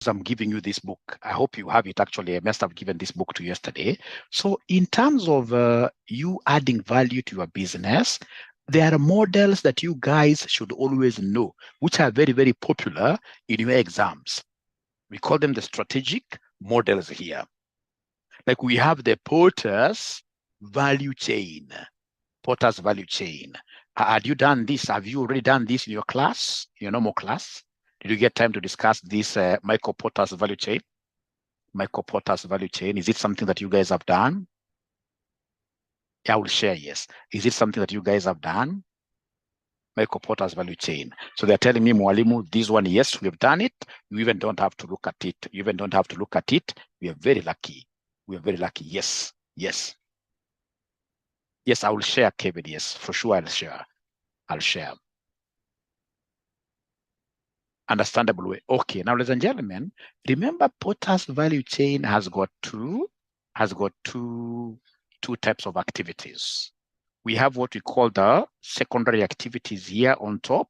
I'm giving you this book. I hope you have it. Actually, I must have given this book to you yesterday. So in terms of you adding value to your business, there are models that you guys should always know, which are very, very popular in your exams. We call them the strategic models here. Like we have the Porter's value chain. Porter's value chain. Had you done this? Have you already done this in your class, in your normal class? Did you get time to discuss this Michael Porter's value chain? Michael Porter's value chain, is it something that you guys have done? I will share, yes. Is it something that you guys have done? Michael Porter's value chain. So they're telling me, Mwalimu, this one, yes, we've done it. You even don't have to look at it. You even don't have to look at it. We are very lucky. We are very lucky. Yes, yes. Yes, I will share, Kevin. Yes, for sure I'll share. I'll share. Understandable way. Okay, now ladies and gentlemen, remember Porter's value chain has got two types of activities. We have what we call the secondary activities here on top,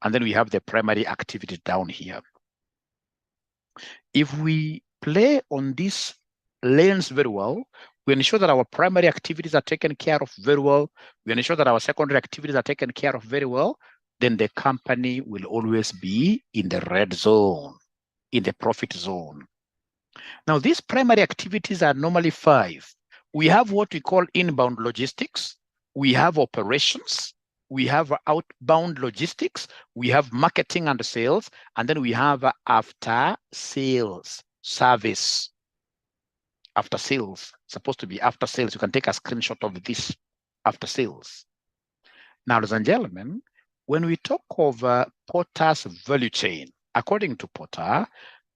and then we have the primary activities down here. If we play on this lanes very well, we ensure that our primary activities are taken care of very well. We ensure that our secondary activities are taken care of very well. Then the company will always be in the red zone, in the profit zone. Now, these primary activities are normally 5. We have what we call inbound logistics. We have operations. We have outbound logistics. We have marketing and sales. And then we have after sales service. After sales, supposed to be after sales. You can take a screenshot of this after sales. Now, ladies and gentlemen, when we talk of Porter's value chain, according to Porter,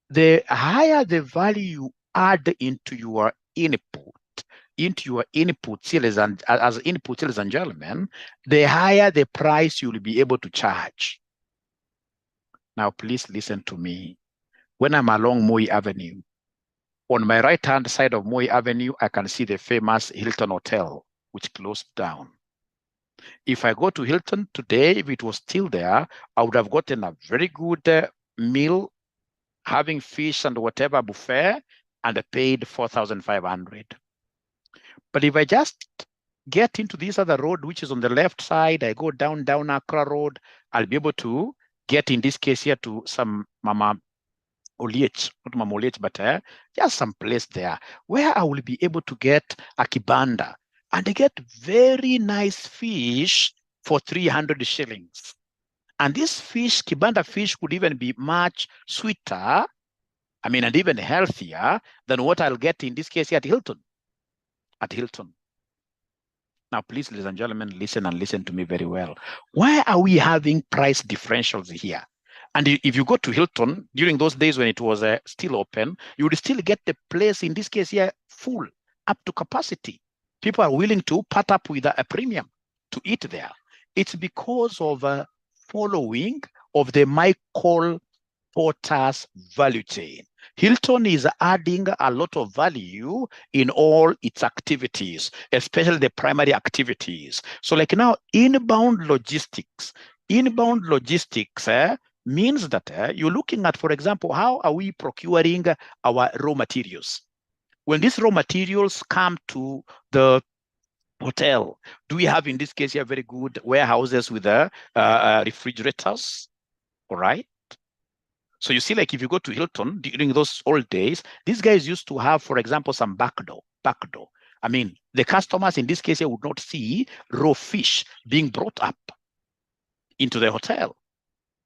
the higher the value you add into your input, as input, ladies and gentlemen, the higher the price you'll be able to charge. Now, please listen to me. When I'm along Moi Avenue, on my right-hand side of Moi Avenue, I can see the famous Hilton Hotel, which closed down. If I go to Hilton today, if it was still there, I would have gotten a very good meal, having fish and whatever buffet, and I paid 4,500. But if I just get into this other road, which is on the left side, I go down Accra Road, I'll be able to get, in this case here, to some Mama Oliech, not Mama Oliech, but just some place there where I will be able to get a kibanda. And they get very nice fish for 300 shillings. And this fish, kibanda fish, could even be much sweeter, and even healthier than what I'll get in this case here at Hilton. Now, please, ladies and gentlemen, listen and listen to me very well. Why are we having price differentials here? And if you go to Hilton, during those days when it was still open, you would still get the place, in this case here, full, up to capacity. People are willing to part up with a premium to eat there. It's because of following of the Michael Porter's value chain. Hilton is adding a lot of value in all its activities, especially the primary activities. So like now, inbound logistics means that you're looking at, for example, how are we procuring our raw materials? When these raw materials come to the hotel, do we have, in this case here, very good warehouses with refrigerators? All right. So you see, like if you go to Hilton during those old days, these guys used to have, for example, some back door. The customers in this case here would not see raw fish being brought up into the hotel.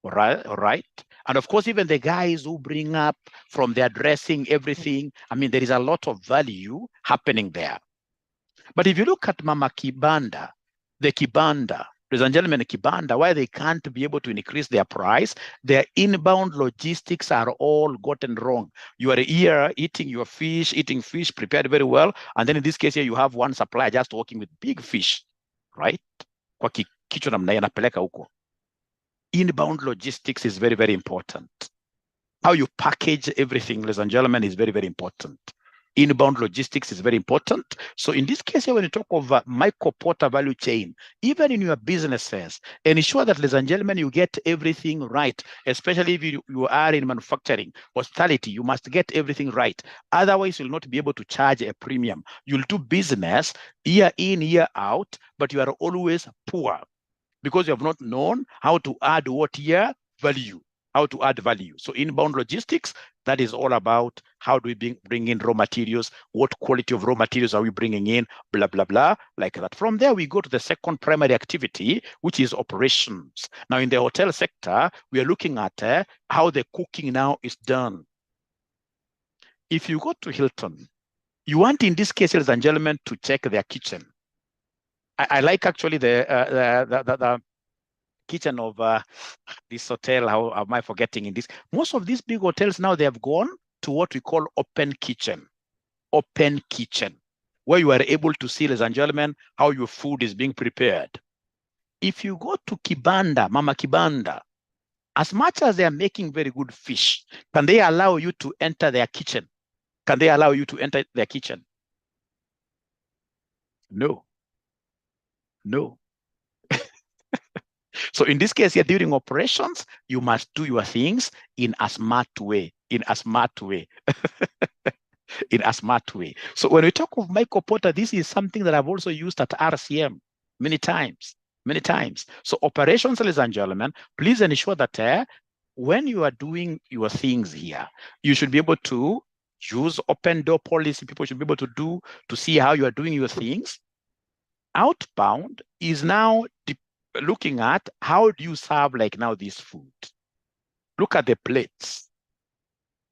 All right. And of course, even the guys who bring up from their dressing, everything, there is a lot of value happening there. But if you look at Mama Kibanda, ladies and gentlemen, Kibanda, why they can't be able to increase their price, their inbound logistics are all gotten wrong. You are here eating fish prepared very well, and then in this case here, you have one supplier just working with big fish, right? Inbound logistics is very, very important. How you package everything, ladies and gentlemen, is very, very important. Inbound logistics is very important. So in this case here, when you talk of Michael Porter value chain, even in your businesses, ensure that, ladies and gentlemen, you get everything right, especially if you are in manufacturing, hospitality, you must get everything right. Otherwise, you'll not be able to charge a premium. You'll do business year in, year out, but you are always poor because you have not known how to add what year value. How to add value. So inbound logistics, that is all about how do we bring in raw materials, what quality of raw materials are we bringing in, blah, blah, blah, like that. From there, we go to the second primary activity, which is operations. Now, in the hotel sector, we are looking at how the cooking now is done. If you go to Hilton, you want, in this case, ladies and gentlemen, to check their kitchen. I like actually the kitchen of this hotel. How am I forgetting in this? Most of these big hotels now, they have gone to what we call open kitchen, where you are able to see, ladies and gentlemen, how your food is being prepared. If you go to Kibanda, Mama Kibanda, as much as they are making very good fish, can they allow you to enter their kitchen? Can they allow you to enter their kitchen? No. So in this case here, during operations, you must do your things in a smart way, in a smart way. So when we talk of Michael Porter, this is something that I've also used at RCM many times. So operations, ladies and gentlemen, please ensure that when you are doing your things here, you should be able to use open door policy. People should be able to see how you are doing your things. Outbound is now looking at how do you serve like now this food. Look at the plates.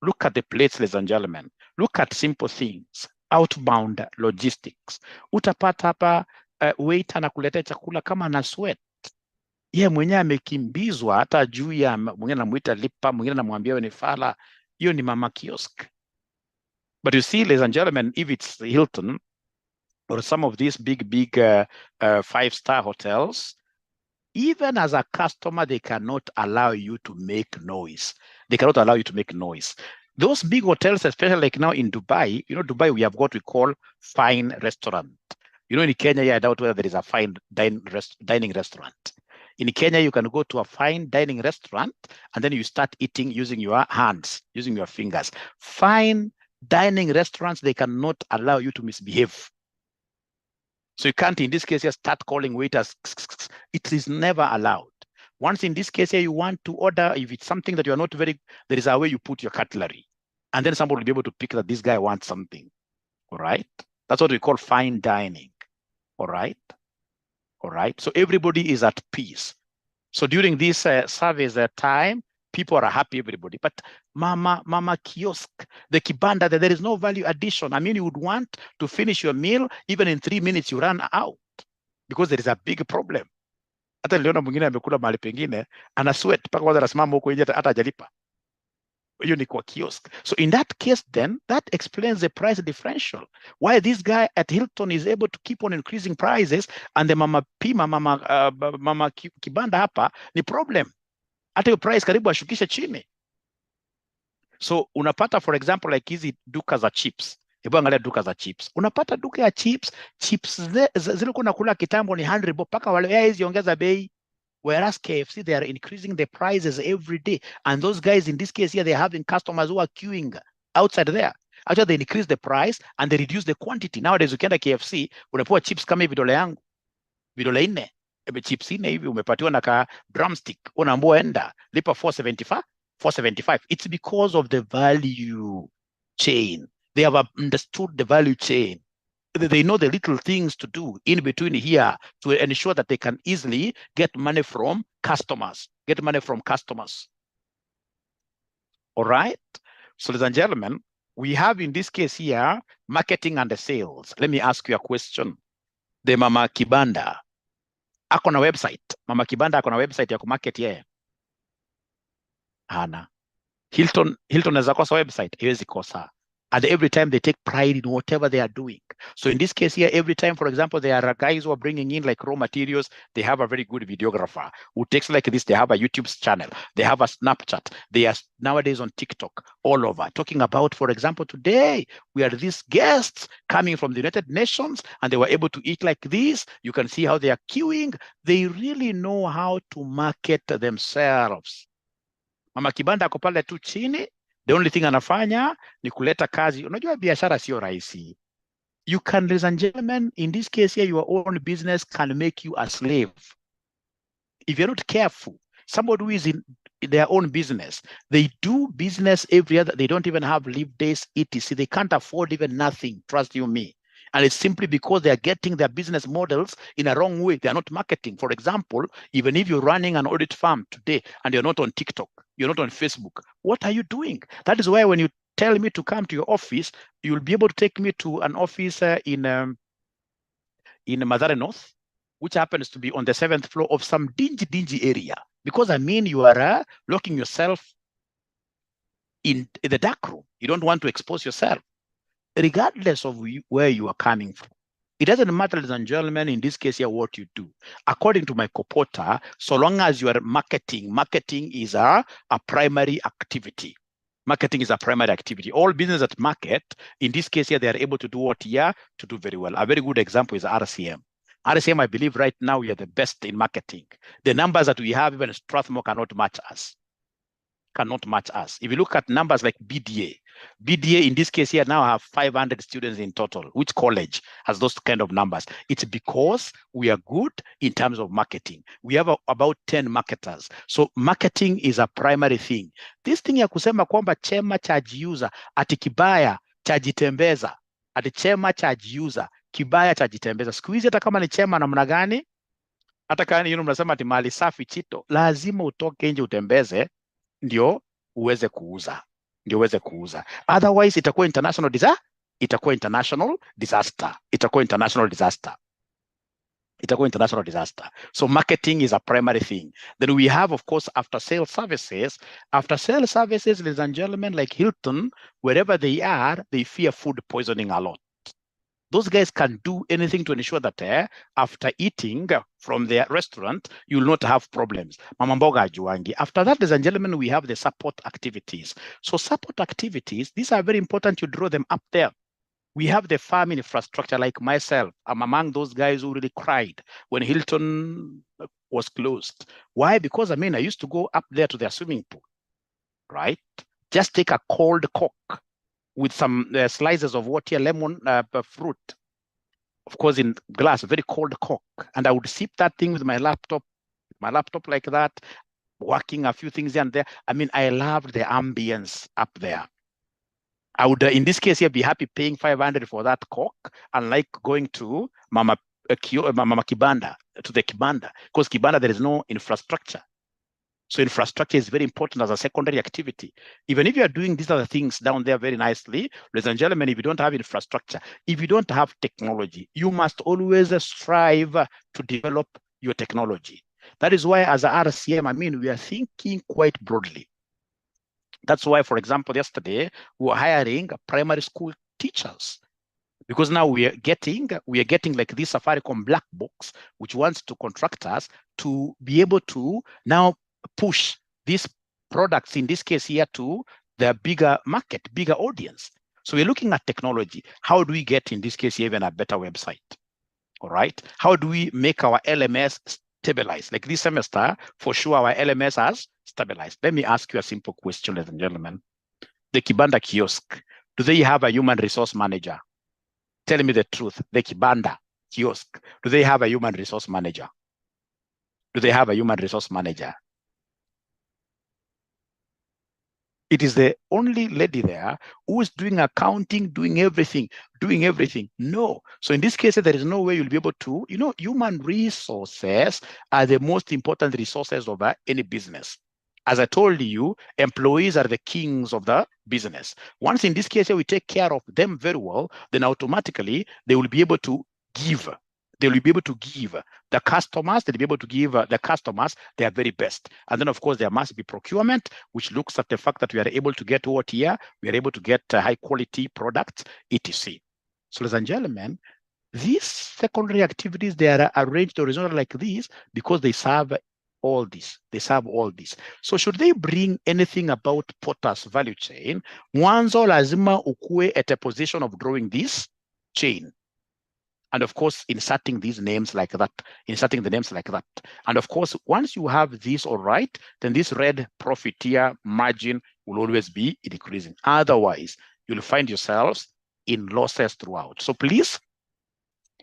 Ladies and gentlemen. Look at simple things. Outbound logistics. Utapata hapa waiter anakuletea chakula kama na sweat. Yeye mwenyewe amekimbizwa hata juu ya mwingine anamuita lipa, mwingine anamwambia wewe ni fala. Hiyo ni mama kiosk. But you see, ladies and gentlemen, if it's Hilton or some of these big 5-star hotels, even as a customer, they cannot allow you to make noise. Those big hotels, especially like now in Dubai, Dubai, we have what we call fine restaurant. In Kenya, I doubt whether there is a fine dining restaurant. In Kenya, you can go to a fine dining restaurant and then you start eating using your hands, using your fingers. Fine dining restaurants, they cannot allow you to misbehave. So you can't, in this case, just start calling waiters. It is never allowed. Once in this case here, you want to order, if it's something that you are not there is a way you put your cutlery. And then somebody will be able to pick that this guy wants something. All right? That's what we call fine dining. All right? So everybody is at peace. So during this service time, people are happy, everybody. But mama kiosk, the kibanda, there is no value addition. I mean, you would want to finish your meal, even in 3 minutes, you run out because there is a big problem. Hata niliona mwingine amekula mahali pengine, ana sweat, mpaka kwanza anasimama huko nje hata hajalipa. Hiyo ni kwa kiosk. So in that case, then, that explains the price differential. Why this guy at Hilton is able to keep on increasing prices and the mama kibanda hapa ni problem. Hata hiyo price karibu ashukishe chini. So unapata, for example, like hizi duka za chips. Hebu angalia duka za chips. Unapata duka ya chips zile kuna kula kitambo ni 100 bob, paka wale hizi ongeza bei. Whereas KFC, they are increasing the prices every day. And those guys, in this case here, they're having customers who are queuing outside there. Actually, they increase the price and they reduce the quantity. Nowadays, ukienda KFC, unapewa chips kama vidole 4. Chips ine hivi umepatiwa na ka drumstick. Unaambiwa enda, lipa 475. It's because of the value chain. They have understood the value chain. They know the little things to do in between here to ensure that they can easily get money from customers. All right. So, ladies and gentlemen, we have in this case here marketing and the sales. Let me ask you a question. The Mama Kibanda ako na website. Mama Kibanda ako na website ya kumarket yeye? Hana. Hilton naweza kosa website? Haiwezi kosa. And every time they take pride in whatever they are doing. So in this case here, every time, for example, there are guys who are bringing in like raw materials, they have a very good videographer who takes like this. They have a YouTube channel. They have a Snapchat. They are nowadays on TikTok all over talking about, for example, today we are these guests coming from the United Nations and they were able to eat like this. You can see how they are queuing. They really know how to market themselves. Mama Kibanda ako pale tu chini. The only thing anafanya ni kuleta kazi. Unajua biashara sio rahisi. You can, ladies and gentlemen, in this case here, your own business can make you a slave. If you're not careful, somebody who is in their own business, they do business every other, they don't even have leave days, etc. They can't afford even nothing, trust you me. And it's simply because they're getting their business models in a wrong way. They're not marketing. For example, even if you're running an audit firm today and you're not on TikTok, you're not on Facebook, what are you doing? That is why when you tell me to come to your office, you'll be able to take me to an office in Mathare North, which happens to be on the 7th floor of some dingy area. Because I mean, you are locking yourself in the dark room. You don't want to expose yourself, regardless of where you are coming from. It doesn't matter, ladies and gentlemen, in this case here, what you do. According to my co-porter, so long as you are marketing is a primary activity. Marketing is a primary activity. All business that market, in this case here, they are able to do what here to do very well. A very good example is RCM. RCM, I believe right now we are the best in marketing. The numbers that we have, even Strathmore cannot match us. If you look at numbers like BDA in this case here now have 500 students in total. Which college has those kind of numbers? It's because we are good in terms of marketing. We have about 10 marketers. So marketing is a primary thing. This thing ya kusema kwamba chema chajiuza ati kibaya chajitembeza, ati chema chajiuza kibaya chajitembeza. Siku hizi hata kama ni chema namna gani, hata kama mnasema ati mali safi chito, lazima utoke nje utembeze ndio uweze kuuza. Otherwise itakuwa international disaster. So marketing is a primary thing. Then we have, of course, after sales services, ladies and gentlemen, like Hilton, wherever they are, they fear food poisoning a lot. Those guys can do anything to ensure that after eating from their restaurant, you will not have problems. Mama mboga ajuangi. After that, ladies and gentlemen, we have the support activities. So support activities, these are very important. You draw them up there. We have the farm infrastructure. Like myself, I'm among those guys who really cried when Hilton was closed. Why? Because I used to go up there to their swimming pool, right? Just take a cold Coke with some slices of water, lemon fruit, of course in glass, very cold Coke. And I would sip that thing with my laptop like that, working a few things here and there. I loved the ambience up there. I would, in this case here, be happy paying 500 for that Coke, unlike going to Mama Kibanda, to the Kibanda, because Kibanda, there is no infrastructure. So infrastructure is very important as a secondary activity. Even if you are doing these other things down there very nicely, ladies and gentlemen, if you don't have infrastructure, if you don't have technology, you must always strive to develop your technology. That is why as a RCM, we are thinking quite broadly. That's why, for example, yesterday, we were hiring primary school teachers. Because now we are getting like this Safaricom black box, which wants to contract us to be able to now push these products, in this case here, to the bigger market, bigger audience. So we're looking at technology. How do we get, in this case, even a better website? All right. How do we make our LMS stabilize? Like this semester, for sure, our LMS has stabilized. Let me ask you a simple question, ladies and gentlemen. The Kibanda kiosk, do they have a human resource manager? Tell me the truth. The Kibanda kiosk, do they have a human resource manager? Do they have a human resource manager? It is the only lady there who is doing accounting, doing everything. No. So in this case, there is no way you'll be able to, human resources are the most important resources of any business. As I told you, employees are the kings of the business. Once in this case, we take care of them very well, then automatically they will be able to give They'll be able to give the customers, they'll be able to give the customers their very best. And then, of course, there must be procurement, which looks at the fact that we are able to get what here, we are able to get high quality products, etc. So, ladies and gentlemen, these secondary activities, they are arranged horizontally like this because they serve all this. They serve all this. So should they bring anything about Potter's value chain, mwanzo lazima ukue at a position of drawing this chain. And of course, inserting these names like that, inserting the names like that. And of course, once you have this all right, then this red profit here margin will always be decreasing. Otherwise, you'll find yourselves in losses throughout. So please,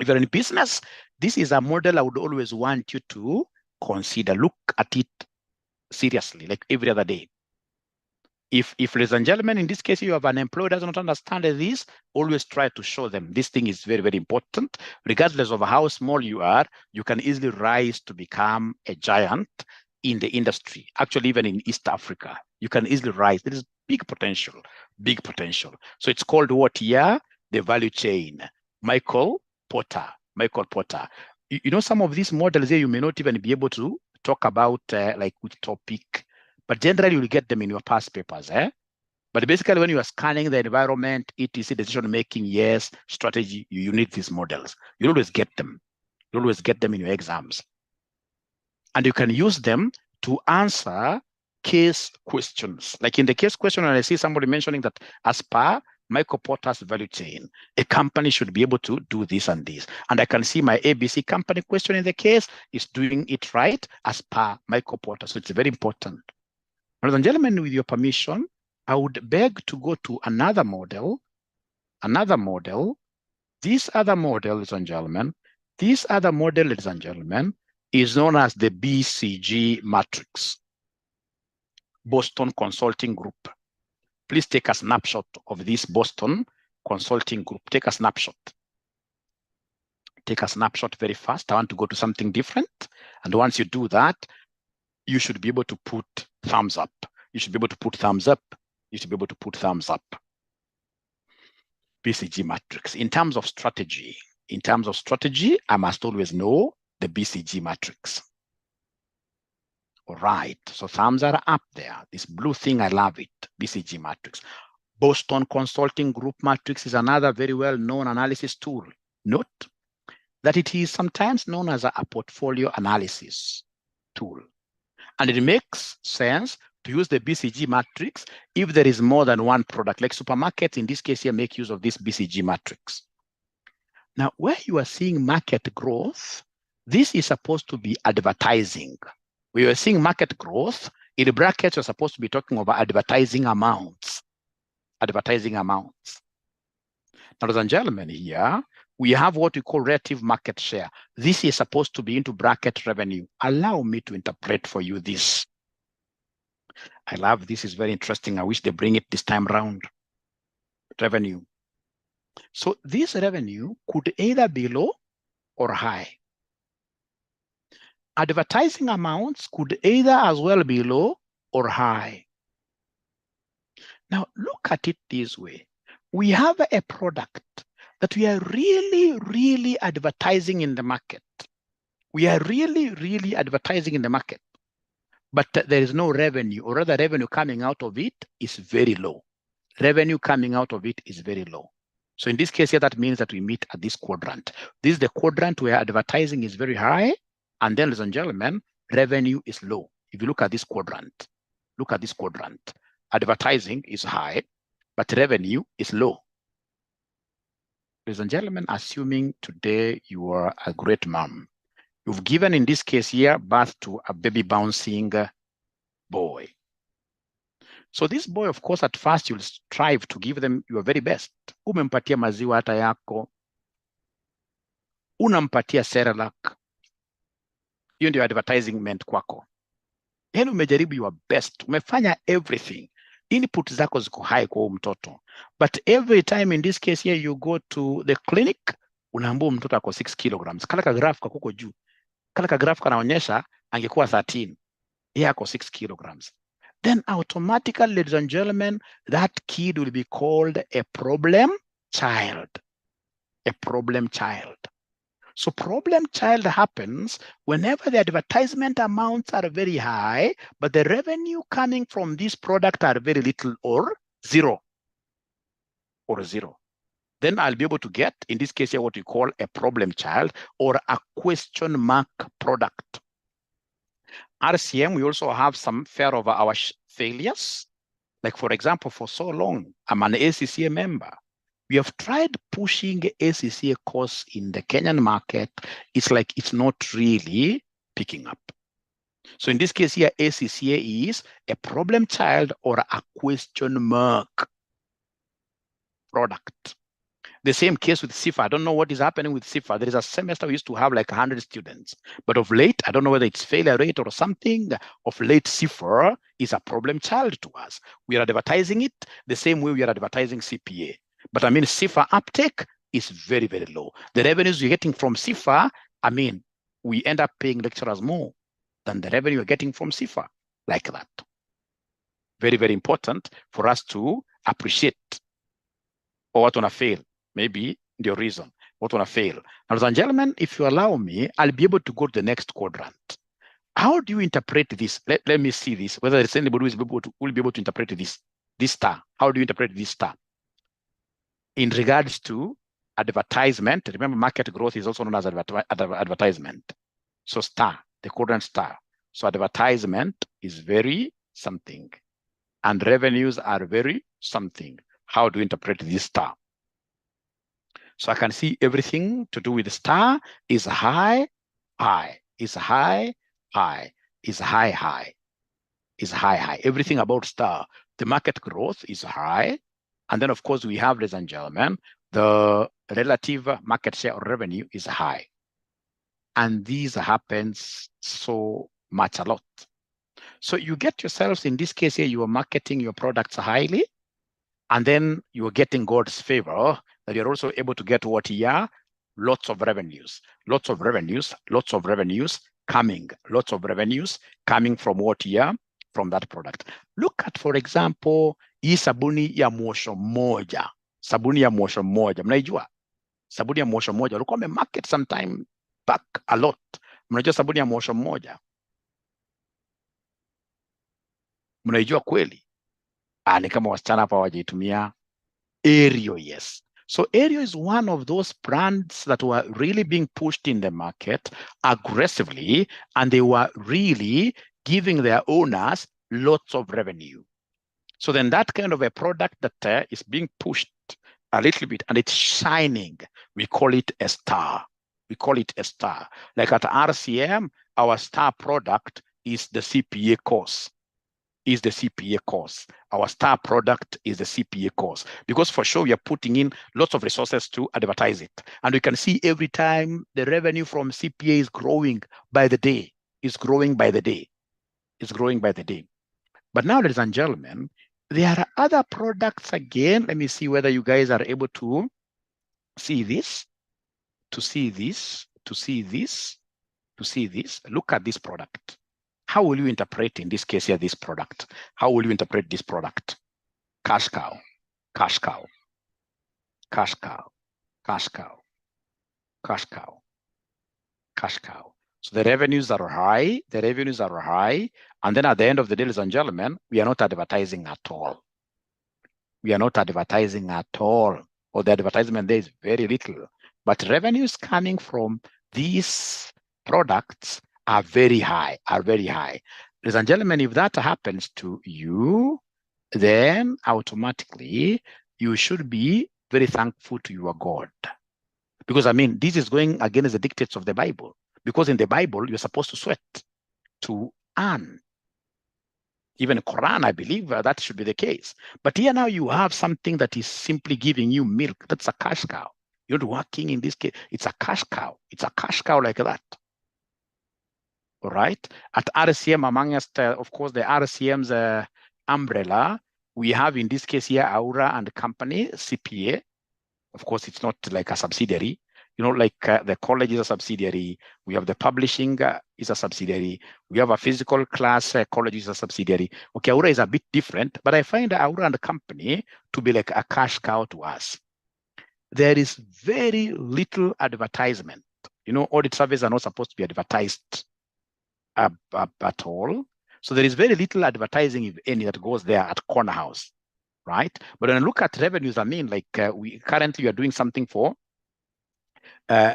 if you're in business, this is a model I would always want you to consider. Look at it seriously, like every other day. If ladies and gentlemen, in this case, you have an employee who does not understand this, always try to show them this thing is very, very important. Regardless of how small you are, you can easily rise to become a giant in the industry. Actually, even in East Africa, you can easily rise. There is big potential, big potential. So it's called what here? The value chain. Michael Porter. You know, some of these models here, you may not even be able to talk about like which topic, but generally you'll get them in your past papers. But basically, when you are scanning the environment, etc., decision-making, yes, strategy, you need these models. You always get them. You always get them in your exams. And you can use them to answer case questions. Like in the case question, when I see somebody mentioning that as per Michael Porter's value chain, a company should be able to do this and this. And I can see my ABC company question in the case is doing it right as per Michael Porter. So it's very important. Ladies and gentlemen, with your permission, I would beg to go to another model. This other model, ladies and gentlemen, is known as the BCG matrix, Boston Consulting Group. Please take a snapshot of this Boston Consulting Group. Take a snapshot. Take a snapshot very fast. I want to go to something different. And once you do that, you should be able to put thumbs up. You should be able to put thumbs up. You should be able to put thumbs up. BCG matrix. In terms of strategy, I must always know the BCG matrix. All right, so thumbs are up there. This blue thing, I love it, BCG matrix. Boston Consulting Group matrix is another very well-known analysis tool. Note that it is sometimes known as a portfolio analysis tool. And it makes sense to use the BCG matrix if there is more than one product, like supermarkets, in this case here, make use of this BCG matrix. Now, where you are seeing market growth, this is supposed to be advertising. We are seeing market growth, in brackets, you're supposed to be talking about advertising amounts. Advertising amounts. Now, ladies and gentlemen, here, we have what we call relative market share. This is supposed to be into bracket revenue. Allow me to interpret for you this. I love this, is very interesting. I wish they bring it this time around. Revenue. So this revenue could either be low or high. Advertising amounts could either as well be low or high. Now, look at it this way. We have a product that we are really advertising in the market. We are really advertising in the market, but there is no revenue, or rather revenue coming out of it is very low. Revenue coming out of it is very low. So in this case here, that means that we meet at this quadrant. This is the quadrant where advertising is very high, and then, ladies and gentlemen, revenue is low. If you look at this quadrant, advertising is high, but revenue is low. Ladies and gentlemen, assuming today you are a great mom, you've given, in this case here, birth to a baby bouncing boy. So this boy, of course, at first you'll strive to give them your very best. Umempatia maziwa hata yako, unampatia Cerelac. Hiyo ndio advertisement kwako. Yani umejaribu your best, umefanya everything. Input zako ziko high kwa mtoto. But every time, in this case here, you go to the clinic, unaambia mtoto ako 6 kilograms. Kala ka graph kako juu. Kala ka graph kanaonyesha angekuwa 13. Yeye ako 6 kilograms. Then automatically, ladies and gentlemen, that kid will be called a problem child. A problem child. So problem child happens whenever the advertisement amounts are very high, but the revenue coming from this product are very little or zero. Then I'll be able to get, in this case here, what we call a problem child or a question mark product. RCM, we also have some fear of our failures. Like, for example, for so long, I'm an ACCA member. We have tried pushing ACCA course in the Kenyan market. It's like it's not really picking up. So in this case here, ACCA is a problem child or a question mark product. The same case with CIFA. I don't know what is happening with CIFA. There is a semester we used to have like 100 students. But of late, I don't know whether it's failure rate or something. Of late, CIFA is a problem child to us. We are advertising it the same way we are advertising CPA. But I mean, CIFA uptake is very, very low. The revenues you're getting from CIFA, I mean, we end up paying lecturers more than the revenue you're getting from CIFA, like that. Very, very important for us to appreciate or what wanna fail. Maybe the reason what wanna fail. Now, ladies and gentlemen, if you allow me, I'll be able to go to the next quadrant. How do you interpret this? Let me see this, whether there's anybody who will be able to interpret this star. How do you interpret this star? In regards to advertisement, remember market growth is also known as advertisement. So star, the quadrant star. So advertisement is very something and revenues are very something. How do you interpret this star? So I can see everything to do with the star is high, high, is high, high, is high, high, is high, high. Everything about star, the market growth is high. And then, of course, we have, ladies and gentlemen, the relative market share or revenue is high. And this happens so much a lot. So you get yourselves, in this case here, you are marketing your products highly, and then you are getting God's favor that you're also able to get what here, lots of revenues coming, lots of revenues coming from what here, from that product. Look at, for example, hii sabuni ya mwosho moja. Sabuni ya mwosho moja. Mnaijua? Sabuni ya mwosho moja. Ulikuwa umemarket sometime back a lot. Mnajua sabuni ya mwosho moja? Mnaijua kweli? Ni kama wasichana hapa wajitumia 𝐸𝐟𝐼𝐿, yes. So 𝐸𝐿𝐼 is one of those brands that were really being pushed in the market aggressively, and they were really giving their owners lots of revenue. So then that kind of a product that is being pushed a little bit and it's shining, we call it a star. We call it a star. Like at RCM, our star product is the CPA course. Our star product is the CPA course, because for sure we are putting in lots of resources to advertise it. And we can see every time the revenue from CPA is growing by the day, is growing by the day. But now, ladies and gentlemen, there are other products again. Let me see whether you guys are able to see this, Look at this product. How will you interpret, in this case here, this product? How will you interpret this product? Cash cow, cash cow, cash cow, cash cow, cash cow, cash cow. So the revenues are high, and then at the end of the day, ladies and gentlemen, we are not advertising at all. Or the advertisement there is very little. But revenues coming from these products are very high. Ladies and gentlemen, if that happens to you, then automatically you should be very thankful to your God. Because I mean, this is going against the dictates of the Bible. Because in the Bible, you're supposed to sweat to earn. Even Quran, I believe that should be the case. But here now you have something that is simply giving you milk. That's a cash cow. You're not working in this case. It's a cash cow. It's a cash cow like that. All right. At RCM, among us, of course, the RCM's umbrella, we have in this case here, Aura and company, CPA. Of course, it's not like a subsidiary. You know, like the college is a subsidiary. We have the publishing is a subsidiary. We have a physical class college is a subsidiary. Okay, Aura is a bit different, but I find Aura and company to be like a cash cow to us. There is very little advertisement You know, audit surveys are not supposed to be advertised at all. So there is very little advertising, if any, that goes there at Corner House, right? But when I look at revenues, I mean, like we currently are doing something for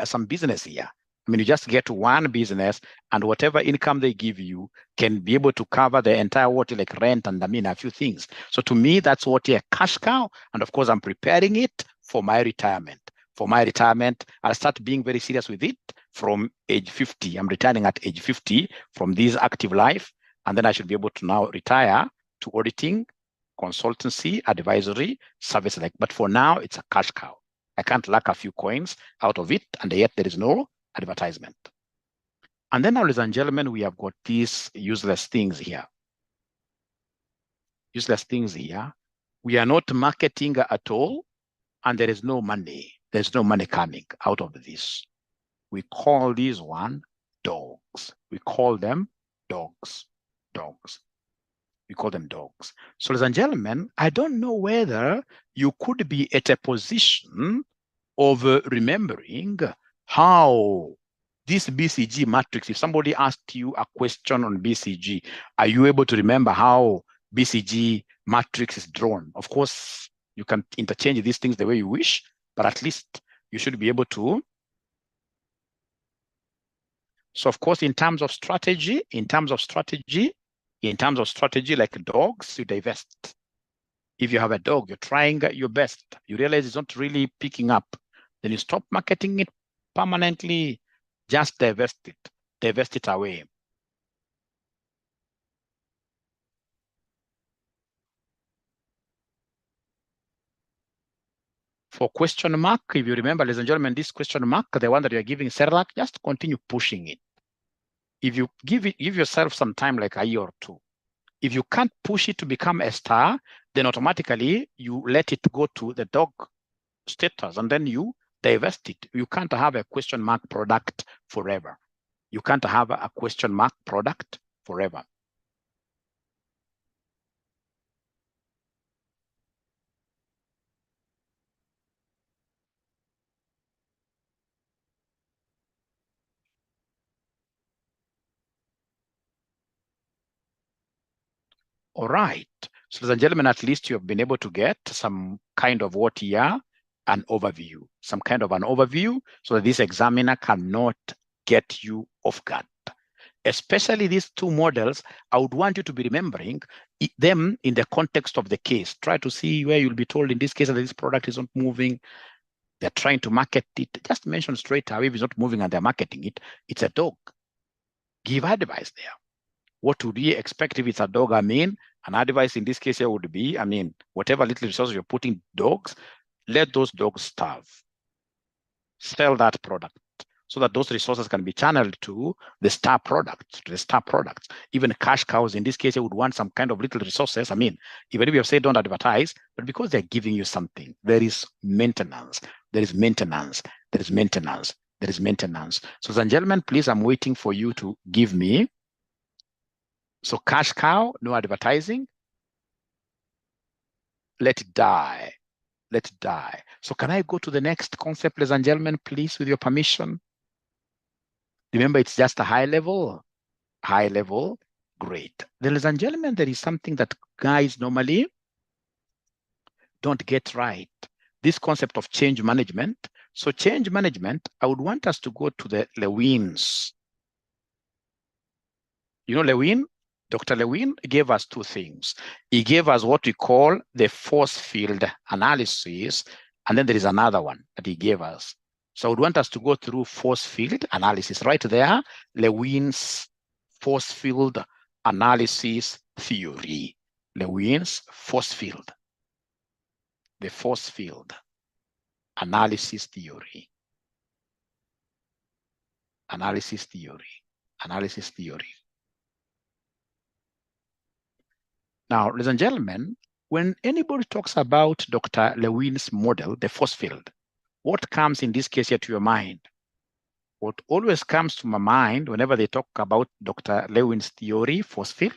some business here. I mean, you just get one business, and whatever income they give you can be able to cover the entire water, like rent and I mean a few things. So to me, that's what a cash cow. And of course, I'm preparing it for my retirement. For my retirement, I'll start being very serious with it from age 50. I'm retiring at age 50 from this active life. And then I should be able to now retire to auditing, consultancy, advisory, service like. But for now, it's a cash cow. I can't lack a few coins out of it, and yet there is no advertisement. And then, ladies and gentlemen, we have got these useless things here. Useless things here. We are not marketing at all, and there is no money. There's no money coming out of this. We call these one dogs. We call them dogs. Dogs. We call them dogs. So, ladies and gentlemen, I don't know whether you could be at a position of remembering how this BCG matrix, if somebody asked you a question on BCG, are you able to remember how BCG matrix is drawn? Of course, you can interchange these things the way you wish, but at least you should be able to. So of course, in terms of strategy, like dogs, you divest. If you have a dog, you're trying your best. You realize it's not really picking up. Then you stop marketing it permanently. Just divest it away. For question mark, if you remember, ladies and gentlemen, this question mark, the one that you're giving Cerelac, just continue pushing it. If you give yourself some time, like a year or two, if you can't push it to become a star, then automatically you let it go to the dog status, and then you divest it. You can't have a question mark product forever. You can't have a question mark product forever. All right. So, ladies and gentlemen, at least you have been able to get some kind of what here, an overview, some kind of an overview, so that this examiner cannot get you off guard. Especially these two models, I would want you to be remembering them in the context of the case. Try to see where you'll be told in this case that this product is not moving. They're trying to market it. Just mention straight away if it's not moving and they're marketing it, it's a dog. Give advice there. What would we expect if it's a dog? I mean, an advice in this case here would be, I mean, whatever little resources you're putting dogs, let those dogs starve. Sell that product so that those resources can be channeled to the star products, Even cash cows, in this case, you would want some kind of little resources. I mean, even if you have said don't advertise, but because they're giving you something, there is maintenance. So, ladies and gentlemen, please, I'm waiting for you to give me. So cash cow, no advertising. Let it die. So can I go to the next concept, ladies and gentlemen, please, with your permission? Remember, it's just a high level. Great. Ladies and gentlemen, there is something that guys normally don't get right. This concept of change management. So change management, I would want us to go to the Lewin's. You know Lewin? Dr. Lewin gave us two things. He gave us what we call the force field analysis, and then there is another one that he gave us. So I would want us to go through force field analysis right there, Lewin's force field analysis theory. Lewin's force field, the force field analysis theory. Analysis theory. Now, ladies and gentlemen, when anybody talks about Dr. Lewin's model, the force field, what comes in this case here to your mind? What always comes to my mind whenever they talk about Dr. Lewin's theory, force field,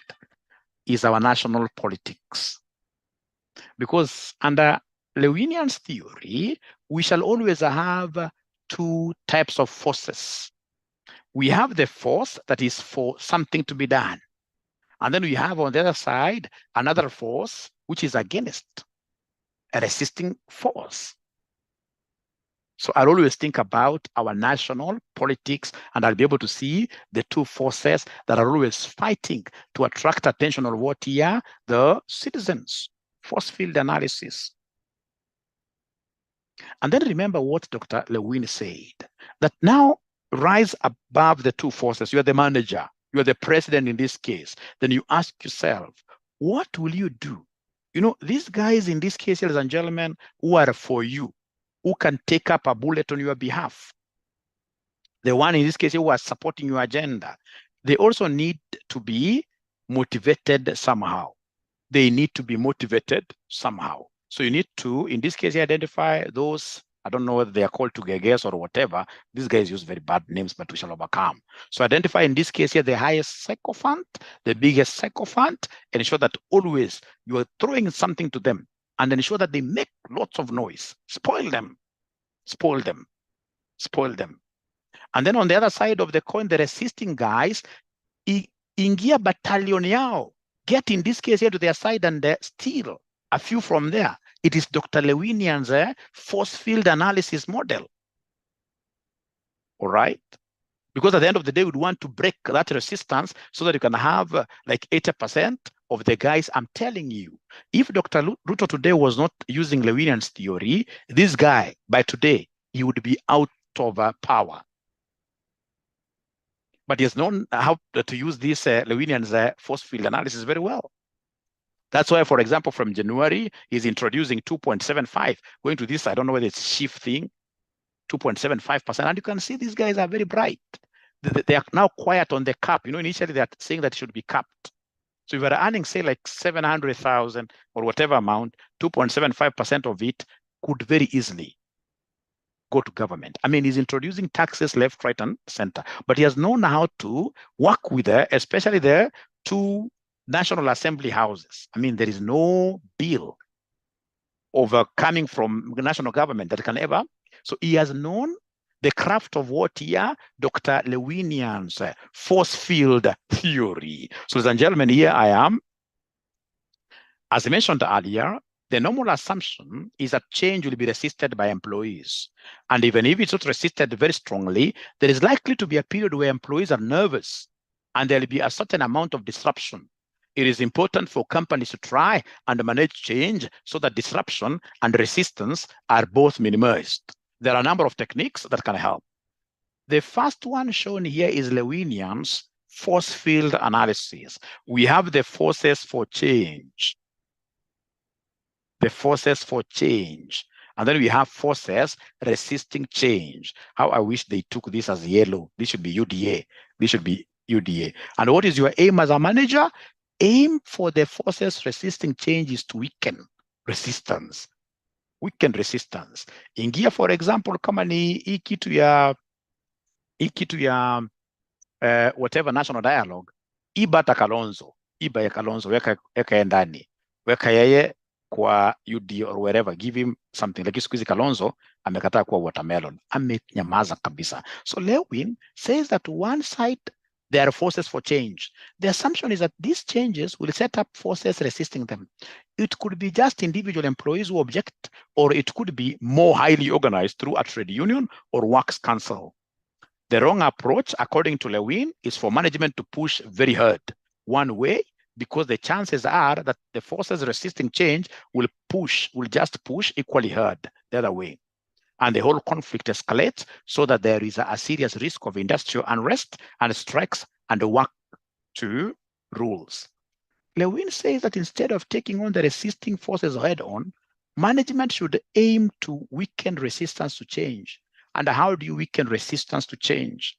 is our national politics. Because under Lewinian's theory, we shall always have two types of forces. We have the force that is for something to be done. And then we have on the other side, another force which is against, a resisting force. So I'll always think about our national politics, and I'll be able to see the two forces that are always fighting to attract attention of what here? The citizens. Force field analysis. And then remember what Dr. Lewin said, that now rise above the two forces. You are the manager, you are the president in this case. Then you ask yourself, what will you do? You know, these guys in this case, ladies and gentlemen, who are for you, who can take up a bullet on your behalf, the one in this case who are supporting your agenda, they also need to be motivated somehow. They need to be motivated somehow. So you need to, in this case, identify those, I don't know whether they are called 𝐸𝐸s or whatever. These guys use very bad names, but we shall overcome. So identify in this case here the highest sycophant, the biggest sycophant, and ensure that always you are throwing something to them and ensure that they make lots of noise. Spoil them, spoil them, spoil them. And then on the other side of the coin, the resisting guys, ingia battalion yao, get in this case here to their side and steal a few from there. It is Dr. Lewinian's force field analysis model. All right? Because at the end of the day, we'd want to break that resistance so that you can have like 80% of the guys. I'm telling you, if Dr. Ruto today was not using Lewinian's theory, this guy, by today, he would be out of power. But he has known how to use this Lewinian's force field analysis very well. That's why, for example, from January, he's introducing 2.75, going to this, I don't know whether it's shift thing, 2.75%. And you can see these guys are very bright. They are now quiet on the cap. You know, initially they're saying that it should be capped. So if you're earning, say, like 700,000 or whatever amount, 2.75% of it could very easily go to government. I mean, he's introducing taxes left, right, and center. But he has known how to work with especially the two National Assembly houses. I mean, there is no bill coming from the national government that can ever. So he has known the craft of what here? Dr. Lewinian's force field theory. So, ladies and gentlemen, here I am. As I mentioned earlier, the normal assumption is that change will be resisted by employees. And even if it's not resisted very strongly, there is likely to be a period where employees are nervous and there'll be a certain amount of disruption. It is important for companies to try and manage change so that disruption and resistance are both minimized. There are a number of techniques that can help. The first one shown here is Lewinian's force field analysis. We have the forces for change. The forces for change. And then we have forces resisting change. How I wish they took this as yellow. This should be UDA. This should be UDA. And what is your aim as a manager? Aim for the forces resisting change is to weaken resistance. Weaken resistance. Ingia, for example, kama ni hii kitu ya whatever national dialogue, iba ta Kalonzo, iba ya Kalonzo, weka ndani, weka yeye kwa UD or wherever, give him something. Like siku hizi Kalonzo amekataa kuwa watermelon, amenyamaza kabisa. So Lewin says that one side there are forces for change. The assumption is that these changes will set up forces resisting them. It could be just individual employees who object, or it could be more highly organized through a trade union or works council. The wrong approach, according to Lewin, is for management to push very hard one way, because the chances are that the forces resisting change will just push equally hard the other way. And the whole conflict escalates so that there is a serious risk of industrial unrest and strikes and work to rules. Lewin says that instead of taking on the resisting forces head on, management should aim to weaken resistance to change. And how do you weaken resistance to change?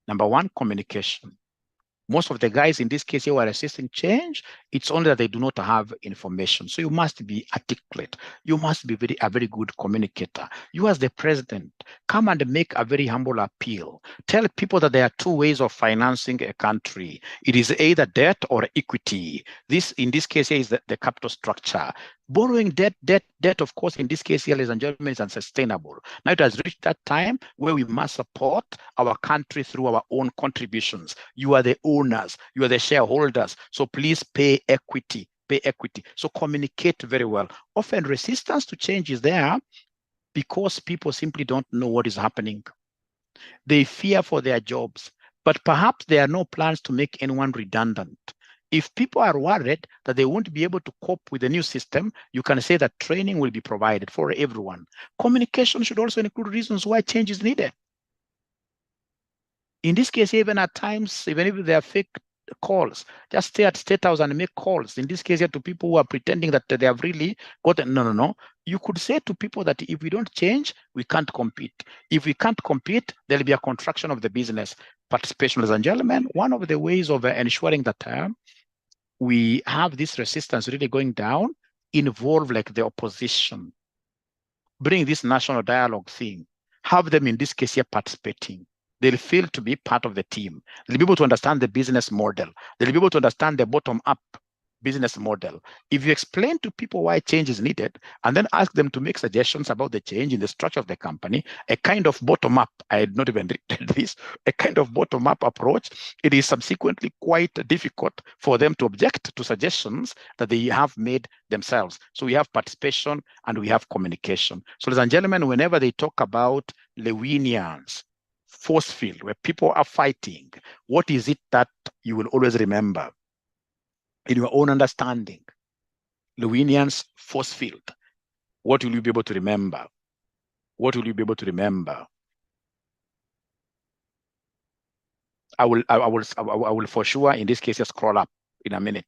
Number one, communication. Most of the guys in this case who are resisting change, it's only that they do not have information. So you must be articulate. You must be a very good communicator. You as the president, come and make a very humble appeal. Tell people that there are two ways of financing a country. It is either debt or equity. This, in this case, here is the capital structure. Borrowing debt, of course, in this case here, ladies and gentlemen, is unsustainable. Now it has reached that time where we must support our country through our own contributions. You are the owners, you are the shareholders, so please pay equity, pay equity. So communicate very well. Often resistance to change is there because people simply don't know what is happening. They fear for their jobs, but perhaps there are no plans to make anyone redundant. If people are worried that they won't be able to cope with the new system, you can say that training will be provided for everyone. Communication should also include reasons why change is needed. In this case, even at times, even if they are fake calls, just stay at State House and make calls. In this case, to people who are pretending that they have really gotten, no. You could say to people that if we don't change, we can't compete. If we can't compete, there'll be a contraction of the business. Participation, ladies and gentlemen, one of the ways of ensuring that we have this resistance really going down, involve like the opposition. Bring this national dialogue thing. Have them in this case here participating. They'll feel to be part of the team. They'll be able to understand the business model. They'll be able to understand the bottom-up business model. If you explain to people why change is needed and then ask them to make suggestions about the change in the structure of the company, a kind of bottom-up, I had not even read this, a kind of bottom-up approach, it is subsequently quite difficult for them to object to suggestions that they have made themselves. So we have participation and we have communication. So ladies and gentlemen, whenever they talk about Lewinians, force field, where people are fighting, what is it that you will always remember? In your own understanding, Lewinian's force field, what will you be able to remember? What will you be able to remember? I will for sure, in this case, scroll up in a minute.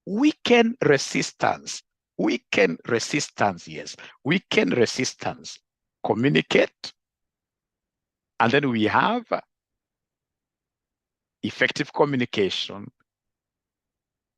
Weaken resistance, yes. Weaken resistance, communicate, and then we have effective communication,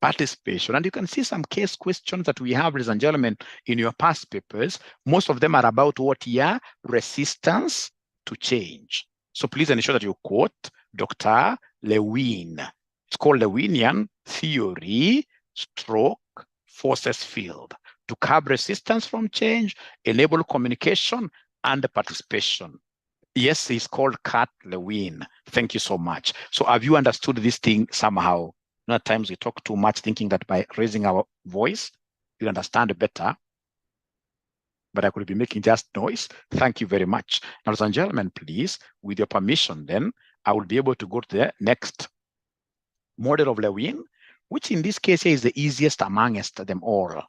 participation. And you can see some case questions that we have, ladies and gentlemen, in your past papers. Most of them are about what here? Resistance to change. So please ensure that you quote Dr. Lewin. It's called Lewinian theory stroke forces field to curb resistance from change, enable communication and participation. Yes, he's called Kurt Lewin. Thank you so much. So have you understood this thing somehow? At times we talk too much thinking that by raising our voice, you understand better. But I could be making just noise. Thank you very much. Now, ladies and gentlemen, please, with your permission, then I will be able to go to the next model of Lewin, which in this case is the easiest amongst them all.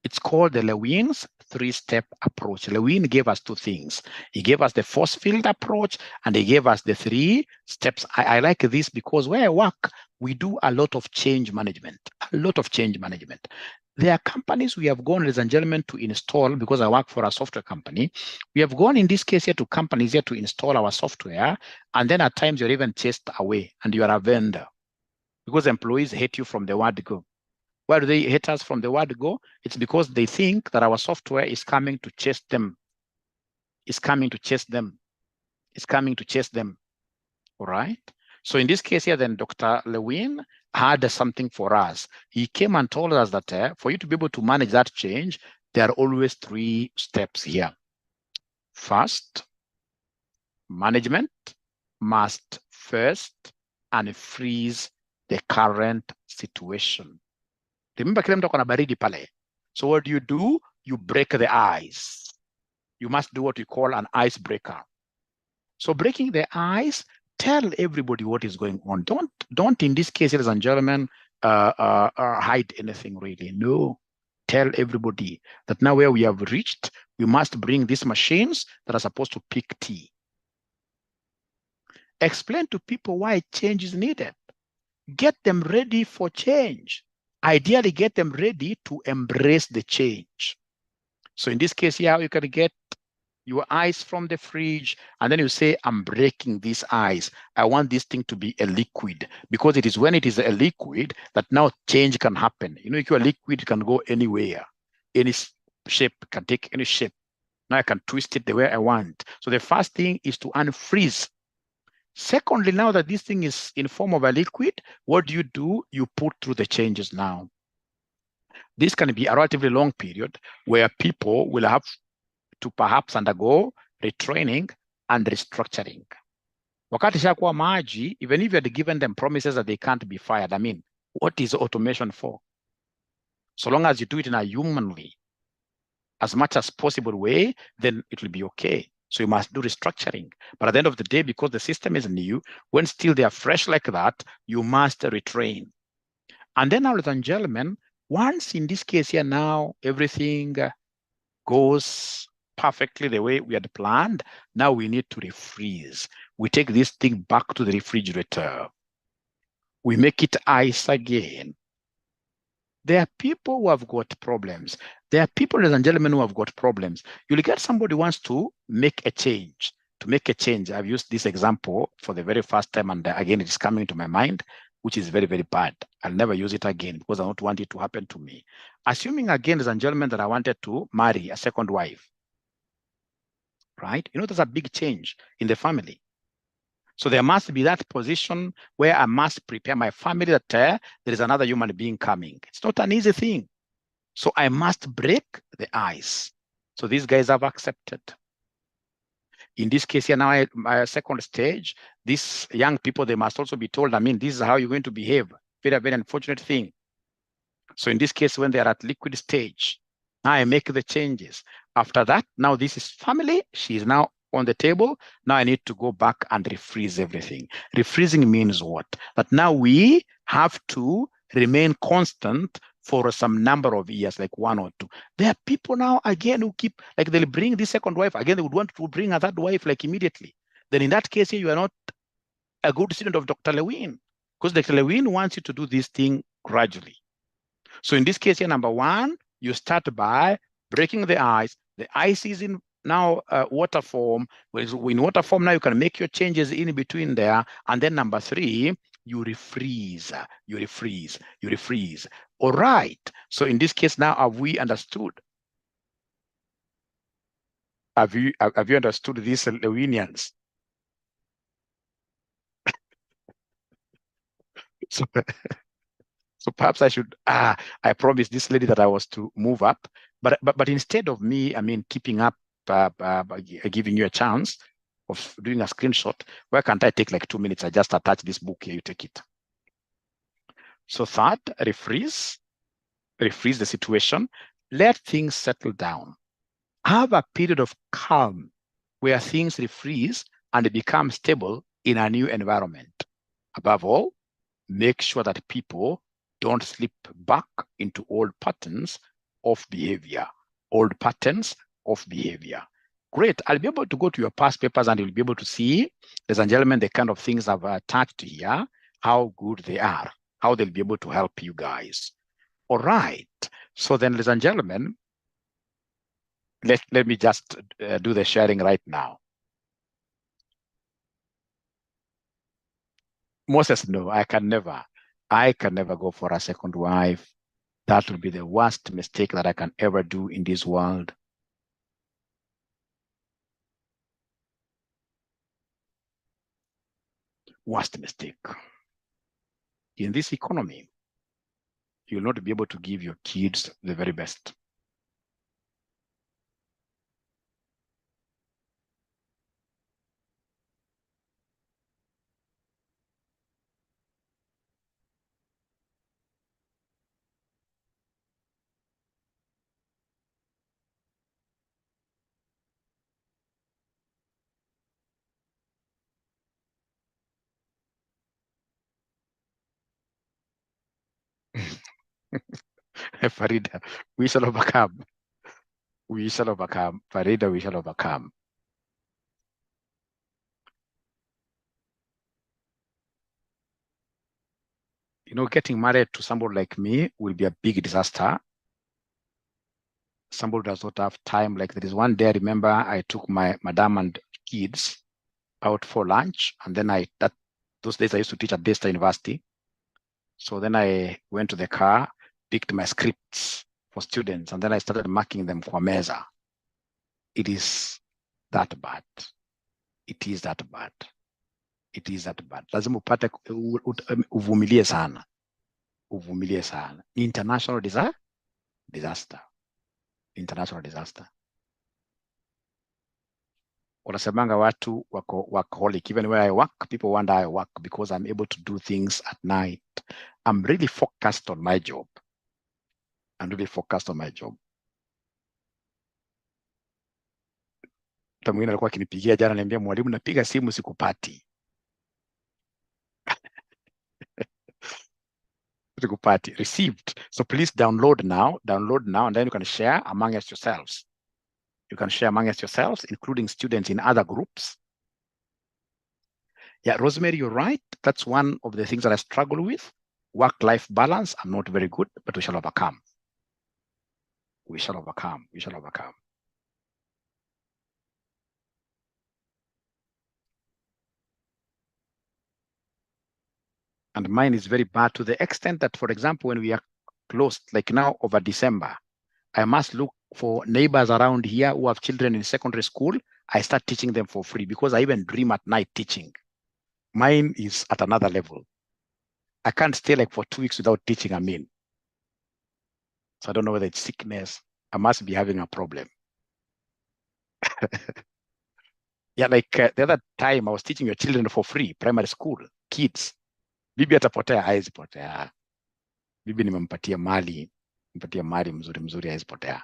It's called the Lewin's three-step approach. Lewin gave us two things. He gave us the force field approach, and he gave us the 3 steps. I like this because where I work, we do a lot of change management, There are companies we have gone, ladies and gentlemen, to install, because I work for a software company. We have gone in this case here to companies here to install our software, and then at times you're even chased away and you are a vendor because employees hate you from the word go. Why do they hate us from the word go? It's because they think that our software is coming to chase them. All right? So in this case here, then Dr. Lewin had something for us. He came and told us that for you to be able to manage that change, there are always 3 steps here. First, management must first unfreeze the current situation. Remember, kila mtu ako na baridi pale. So what do? You break the ice. You must do what we call an icebreaker. So breaking the ice, tell everybody what is going on. Don't in this case, ladies and gentlemen, hide anything really. No, tell everybody that now where we have reached, we must bring these machines that are supposed to pick tea. Explain to people why change is needed. Get them ready for change. Ideally, get them ready to embrace the change. So in this case here, you can get your ice from the fridge, and then you say, I'm breaking this ice. I want this thing to be a liquid, because it is when it is a liquid that now change can happen. You know, if you're a liquid, it can go anywhere. Any shape, can take any shape. Now I can twist it the way I want. So the first thing is to unfreeze. Secondly, now that this thing is in form of a liquid, what do? You put through the changes now. This can be a relatively long period where people will have to perhaps undergo retraining and restructuring. Wakati shakuwa maji, even if you had given them promises that they can't be fired, I mean, what is automation for? So long as you do it in a humanly, as much as possible way, then it will be okay. So you must do restructuring. But at the end of the day, because the system is new, when still they are fresh like that, you must retrain. And then, ladies and gentlemen, once in this case here now, everything goes perfectly the way we had planned, now we need to refreeze. We take this thing back to the refrigerator. We make it ice again. There are people who have got problems. There are people, ladies and gentlemen, who have got problems. You'll get somebody who wants to make a change. To make a change, I've used this example for the very first time, and again, it is coming to my mind, which is very, very bad. I'll never use it again because I don't want it to happen to me. Assuming again, ladies and gentlemen, that I wanted to marry a second wife, right? You know, there's a big change in the family. So there must be that position where I must prepare my family that there is another human being coming. It's not an easy thing. So I must break the ice. So these guys have accepted. In this case here now, my second stage, these young people, they must also be told, I mean, this is how you're going to behave. Very, very unfortunate thing. So in this case, when they're at liquid stage, now I make the changes. After that, now this is family. She is now on the table. Now I need to go back and refreeze everything. Refreezing means what? That now we have to remain constant for some number of years, like 1 or 2. There are people now, again, who keep, like they'll bring this second wife, again, they would want to bring a third wife, like immediately. Then in that case, you are not a good student of Dr. Lewin, because Dr. Lewin wants you to do this thing gradually. So in this case here, number 1, you start by breaking the ice. The ice is in now water form. In water form, now you can make your changes in between there. And then number 3, you refreeze, you refreeze, you refreeze. All right. So in this case now, have we understood? Have you understood these Lewinians? So, so perhaps I should, I promised this lady that I was to move up, but instead of me, I mean, keeping up, giving you a chance of doing a screenshot, why can't I take like 2 minutes? I just attach this book here, you take it. So third, refreeze the situation, let things settle down. Have a period of calm where things refreeze and become stable in a new environment. Above all, make sure that people don't slip back into old patterns of behavior. Old patterns of behavior. Great. I'll be able to go to your past papers and you'll be able to see, ladies and gentlemen, the kind of things I've attached here, how good they are, how they'll be able to help you guys. All right. So then, ladies and gentlemen, let me just do the sharing right now. Moses, no, I can never go for a second wife. That will be the worst mistake that I can ever do in this world. Worst mistake. In this economy, you'll not be able to give your kids the very best. Farida, we shall overcome. We shall overcome. Farida, we shall overcome. You know, getting married to somebody like me will be a big disaster. Somebody does not have time. Like there is one day, I remember I took my madam and kids out for lunch. And then those days I used to teach at Daystar University. So then I went to the car, picked my scripts for students, and then I started marking them for meza. It is that bad. It is that bad. It is that bad. Lazima upate uvumilie sana. Uvumilie sana. International disaster. disaster, international disaster. Wanasemanga watu wako workaholic. Even where I work, people wonder I work because I'm able to do things at night. I'm really focused on my job. I'm really focused on my job. Mtu mwingine alikuwa akinipigia jana, niambia mwalimu, napiga simu sikupati. Sikupati. Received. So please download now, and then you can share among yourselves. You can share among yourselves, including students in other groups. Yeah, Rosemary, you're right. That's one of the things that I struggle with. Work-life balance, I'm not very good, but we shall overcome. We shall overcome. We shall overcome. And mine is very bad to the extent that, for example, when we are closed, like now over December, I must look for neighbors around here who have children in secondary school. I start teaching them for free because I even dream at night teaching. Mine is at another level. I can't stay like for 2 weeks without teaching. So I don't know whether it's sickness. I must be having a problem. Yeah, like the other time I was teaching your children for free, primary school, kids. Bibi atapotea, hawezi potea. Bibi nimempatia mali mzuri hawezi potea.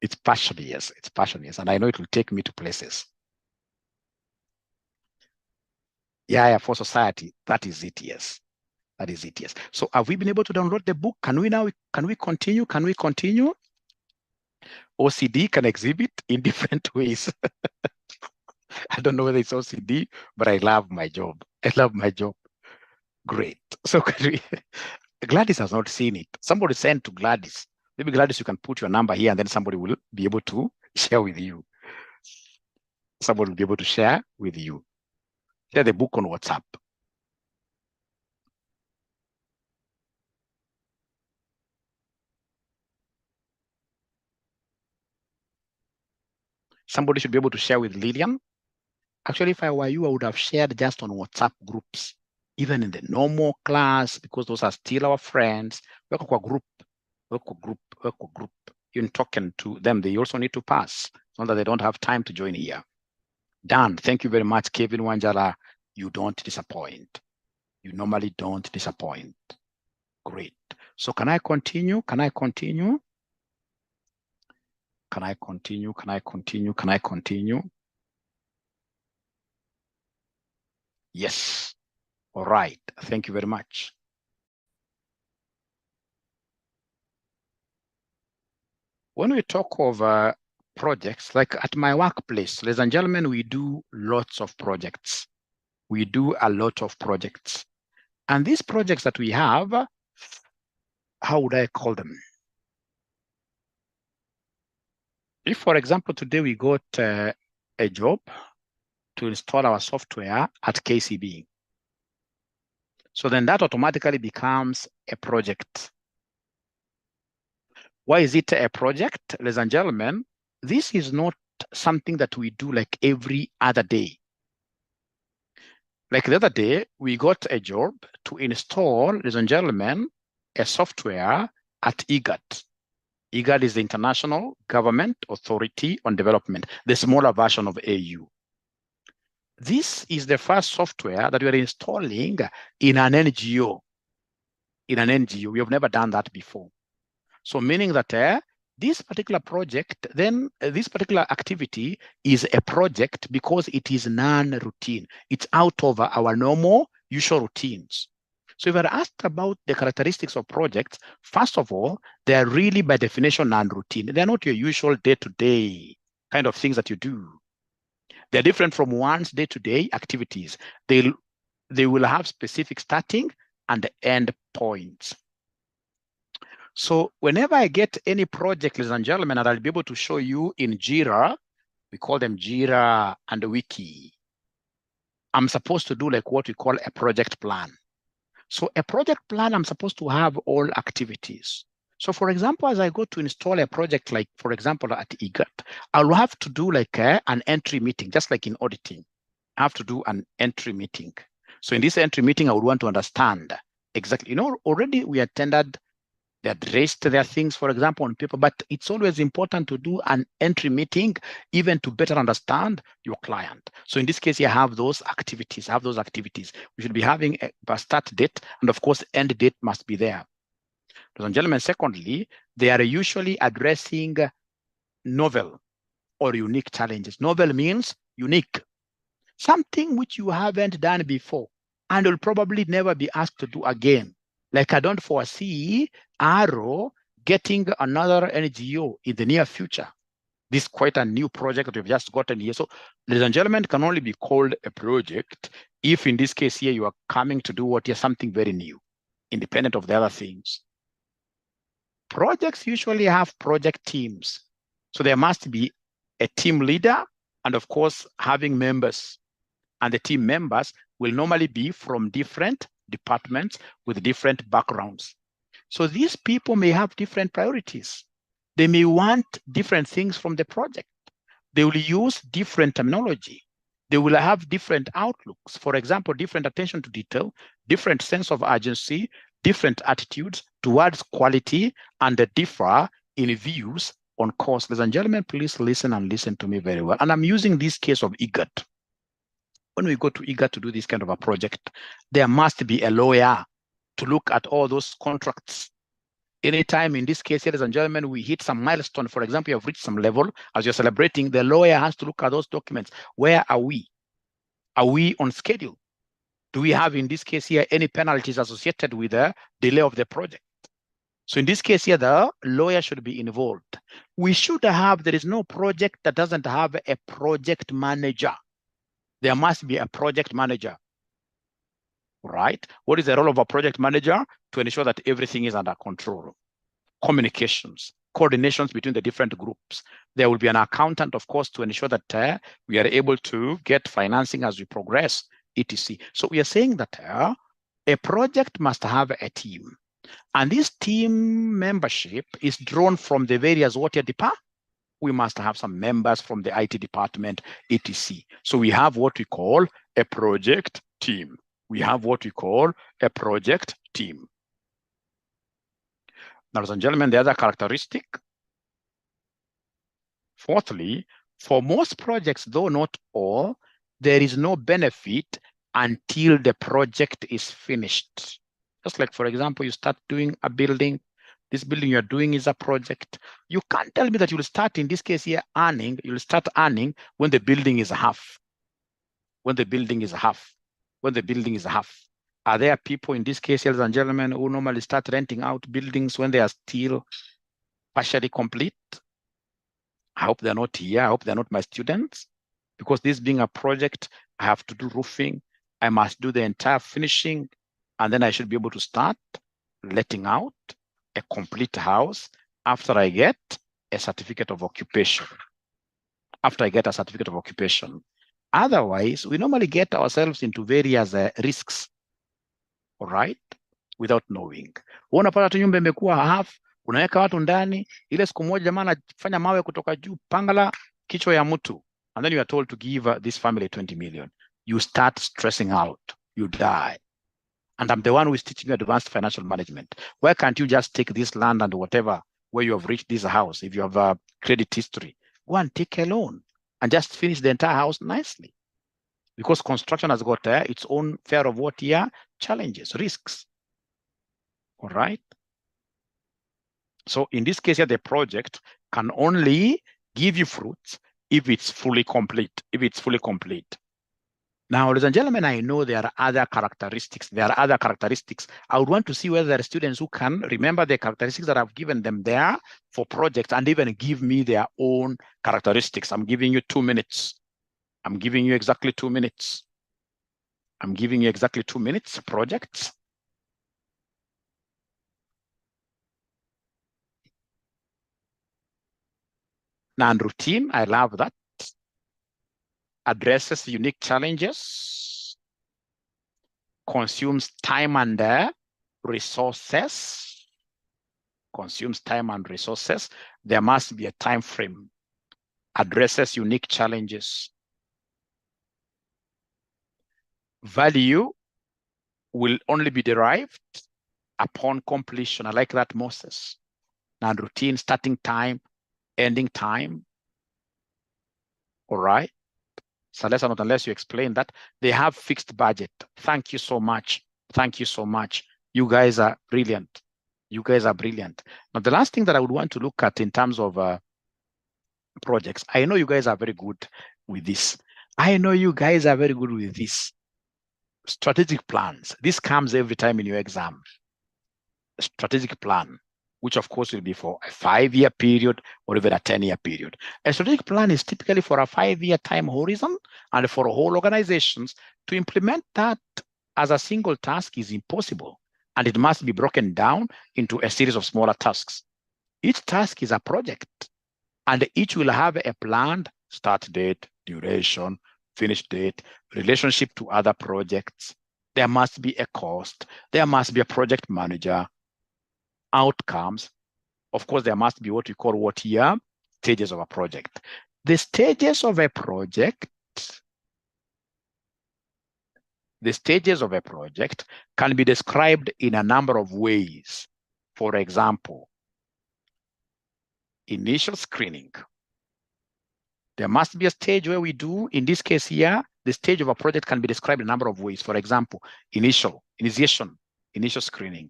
It's passion, yes. It's passion, yes. And I know it will take me to places. Yeah, for society. That is it, yes. That is it, yes. So have we been able to download the book? Can we continue? Can we continue? OCD can exhibit in different ways. I don't know whether it's OCD, but I love my job. I love my job. Great. So can we... Gladys has not seen it. Somebody sent to Gladys. Maybe Gladys, you can put your number here and then somebody will be able to share with you. Somebody will be able to share with you. Share the book on WhatsApp. Somebody should be able to share with Lillian. Actually, if I were you, I would have shared just on WhatsApp groups, even in the normal class, because those are still our friends. Work group. Even talking to them, they also need to pass, so that they don't have time to join here. Done. Thank you very much, Kevin Wanjala. You don't disappoint. You normally don't disappoint. Great. So can I continue? Can I continue? Can I continue? Can I continue? Can I continue? Yes. All right. Thank you very much. When we talk of projects, like at my workplace, ladies and gentlemen, we do lots of projects. We do a lot of projects. And these projects that we have, how would I call them? If, for example, today we got a job to install our software at KCB, so then that automatically becomes a project. Why is it a project? Ladies and gentlemen, this is not something that we do like every other day. Like the other day, we got a job to install, ladies and gentlemen, a software at 𝐨𝐟𝐿. 𝐨𝐿 is the International Government Authority on Development, the smaller version of AU. This is the first software that we are installing in an NGO. In an NGO, we have never done that before. So meaning that this particular project, then this particular activity is a project because it is non-routine. It's out of our normal, usual routines. So if you're asked about the characteristics of projects, first of all, they're really by definition non-routine. They're not your usual day-to-day kind of things that you do. They're different from one's day-to-day activities. They will have specific starting and end points. So whenever I get any project, ladies and gentlemen, and I'll be able to show you in 𝐨𝐼R𝐿, we call them 𝐨𝐼R𝐿 and Wiki, I'm supposed to do like what we call a project plan. So a project plan, I'm supposed to have all activities. So for example, as I go to install a project, like for example, at 𝐨𝐿, I'll have to do like an entry meeting, just like in auditing. I have to do an entry meeting. So in this entry meeting, I would want to understand exactly, already we attended They addressed their things, for example, on paper, but it's always important to do an entry meeting, even to better understand your client. So in this case, you have those activities, We should be having a start date, and of course, end date must be there. Ladies and gentlemen, secondly, they are usually addressing novel or unique challenges. Novel means unique, something which you haven't done before and will probably never be asked to do again. Like I don't foresee Arrow getting another NGO in the near future. This is quite a new project that we've just gotten here. So, ladies and gentlemen, can only be called a project if in this case here you are coming to do what is something very new, independent of the other things. Projects usually have project teams. So there must be a team leader and of course having members. And the team members will normally be from different departments with different backgrounds. So these people may have different priorities. They may want different things from the project. They will use different terminology. They will have different outlooks. For example, different attention to detail, different sense of urgency, different attitudes towards quality, and they differ in views on cost. Ladies and gentlemen, please listen and listen to me very well. And I'm using this case of 𝐸𝐸R. When we go to 𝐸𝐸R to do this kind of a project, there must be a lawyer to look at all those contracts. Anytime in this case, ladies and gentlemen, we hit some milestone, for example, you have reached some level, as you're celebrating, the lawyer has to look at those documents. Where are we? Are we on schedule? Do we have, in this case here, any penalties associated with the delay of the project? So in this case here, the lawyer should be involved. We should have, there is no project that doesn't have a project manager. There must be a project manager, right? What is the role of a project manager? To ensure that everything is under control. Communications, coordinations between the different groups. There will be an accountant, of course, to ensure that we are able to get financing as we progress, etc. So we are saying that a project must have a team. And this team membership is drawn from the various water departments. We must have some members from the IT department, etc. So we have what we call a project team. Now, ladies and gentlemen, the other characteristic. Fourthly, for most projects, though not all, there is no benefit until the project is finished. Just like, for example, you start doing a building. This building you're doing is a project. You can't tell me that you'll start, in this case here, you'll start earning when the building is half. Are there people in this case, ladies and gentlemen, who normally start renting out buildings when they are still partially complete? I hope they're not here. I hope they're not my students. Because this being a project, I have to do roofing. I must do the entire finishing. And then I should be able to start letting out a complete house after I get a certificate of occupation. Otherwise, we normally get ourselves into various risks, all right, without knowing. Unapata tu nyumba imekuwa half, unaweka watu ndani, ile siku moja jamaa anafanya mawe kutoka juu, pangala kichwa ya mtu, and then you are told to give this family 20 million. You start stressing out, you die. And I'm the one who is teaching you advanced financial management. Why can't you just take this land and whatever, where you have reached this house, if you have a credit history, go and take a loan and just finish the entire house nicely? Because construction has got its own fair of what here? Challenges, risks. All right. So in this case here, the project can only give you fruits if it's fully complete. Now, ladies and gentlemen, I know there are other characteristics. I would want to see whether there are students who can remember the characteristics that I've given them there for projects and even give me their own characteristics. I'm giving you 2 minutes. I'm giving you exactly 2 minutes. Projects. Now, and routine, I love that. Addresses unique challenges, consumes time and resources. There must be a time frame. Addresses unique challenges. Value will only be derived upon completion. I like that, Moses. Non-routine, starting time, ending time. All right. So not unless you explain that. They have fixed budget. Thank you so much. Thank you so much. You guys are brilliant. You guys are brilliant. Now, the last thing that I would want to look at in terms of projects, I know you guys are very good with this. I know you guys are very good with this. Strategic plans. This comes every time in your exam. Strategic plan, which of course will be for a 5-year period or even a 10-year period. A strategic plan is typically for a 5-year time horizon, and for whole organizations to implement that as a single task is impossible, and it must be broken down into a series of smaller tasks. Each task is a project, and each will have a planned start date, duration, finish date, relationship to other projects. There must be a cost. There must be a project manager, outcomes. Of course, there must be what we call stages of a project. The stages of a project can be described in a number of ways. For example, initial screening. There must be a stage where we do, in this case here, the stage of a project can be described in a number of ways. For example, initiation, initial screening,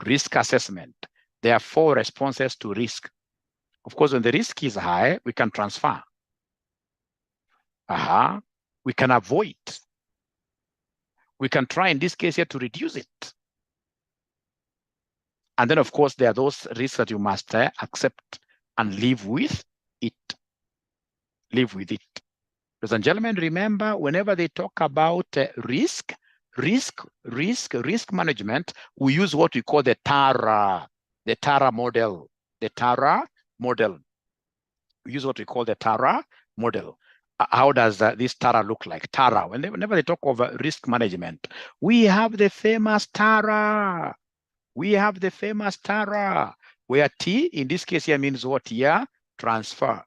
risk assessment. There are 4 responses to risk. Of course, when the risk is high, we can transfer. We can avoid. We can try, in this case here, to reduce it. And then, of course, there are those risks that you must accept and live with it. Live with it. Ladies and gentlemen, remember, whenever they talk about risk management, we use what we call the 𝐸R𝐴 model. The 𝐸R𝐴 model. We use what we call the 𝐸R𝐴 model. How does this 𝐸R𝐴 look like? 𝐸R𝐴, whenever they talk of risk management, we have the famous 𝐸R𝐴. We have the famous 𝐸R𝐴, where T, in this case here, means what here? Transfer.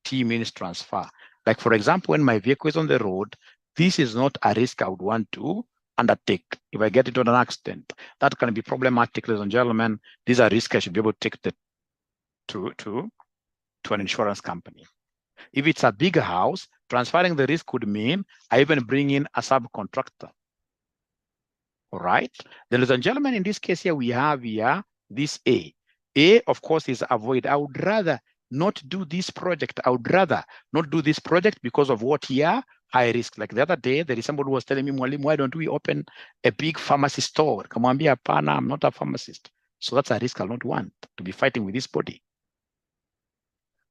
T means transfer. Like, for example, when my vehicle is on the road, this is not a risk I would want to undertake. If I get into an accident, that can be problematic, ladies and gentlemen. These are risks I should be able to take to an insurance company. If it's a bigger house, transferring the risk could mean I even bring in a subcontractor. All right. Then, ladies and gentlemen, in this case here, we have here this A. A, of course, is avoid. I would rather not do this project. I would rather not do this project because of what here? High risk. Like the other day, there is somebody who was telling me, Mwalimu, why don't we open a big pharmacy store? Kamwambia, hapana, I'm not a pharmacist. So that's a risk I'll not want to be fighting with this body.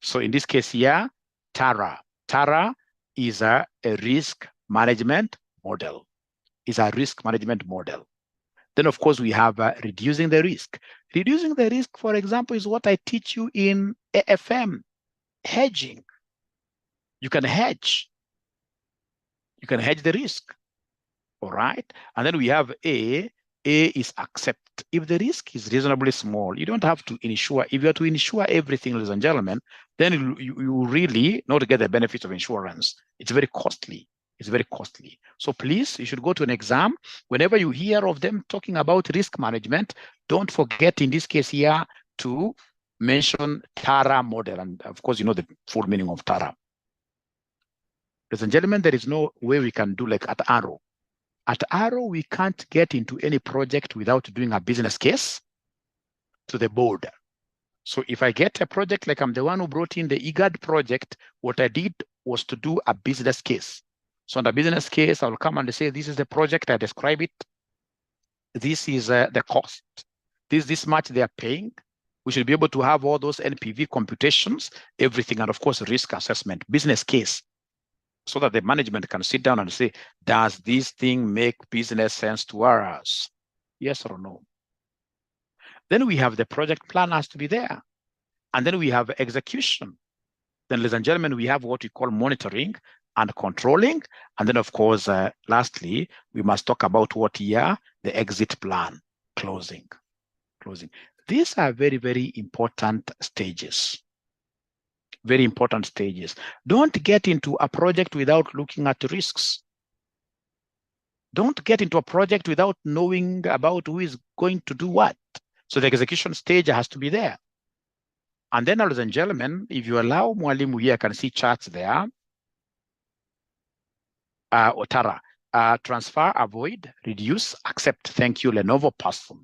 So in this case here, 𝐸R𝐴. 𝐸R𝐴 is a risk management model. Is a risk management model. Then, of course, we have reducing the risk. Reducing the risk, for example, is what I teach you in AFM, hedging. You can hedge. You can hedge the risk. All right. And then we have A. A is accept. If the risk is reasonably small, you don't have to insure. If you are to insure everything, ladies and gentlemen, then you really not get the benefits of insurance. It's very costly. It's very costly. So please, you should go to an exam. Whenever you hear of them talking about risk management, don't forget in this case here to mention 𝐸R𝐴 model. And of course, you know the full meaning of 𝐸R𝐴. Ladies and gentlemen, there is no way we can do like at Arrow. At Arrow, we can't get into any project without doing a business case to the board. So if I get a project, like I'm the one who brought in the 𝐸𝐴RD project, what I did was to do a business case. So on the business case, I'll come and say, this is the project, I describe it. This is the cost. This much they are paying. We should be able to have all those NPV computations, everything, and of course, risk assessment, business case, so that the management can sit down and say, does this thing make business sense to us? Yes or no? Then we have the project plan has to be there. And then we have execution. Then, ladies and gentlemen, we have what we call monitoring and controlling. And then, of course, lastly, we must talk about what here, the exit plan, closing. These are very, very important stages. Very important stages. Don't get into a project without looking at risks. Don't get into a project without knowing about who is going to do what. So the execution stage has to be there. And then, ladies and gentlemen, if you allow Mwalimu here, I can see charts there. Otara, transfer, avoid, reduce, accept. Thank you, Lenovo person.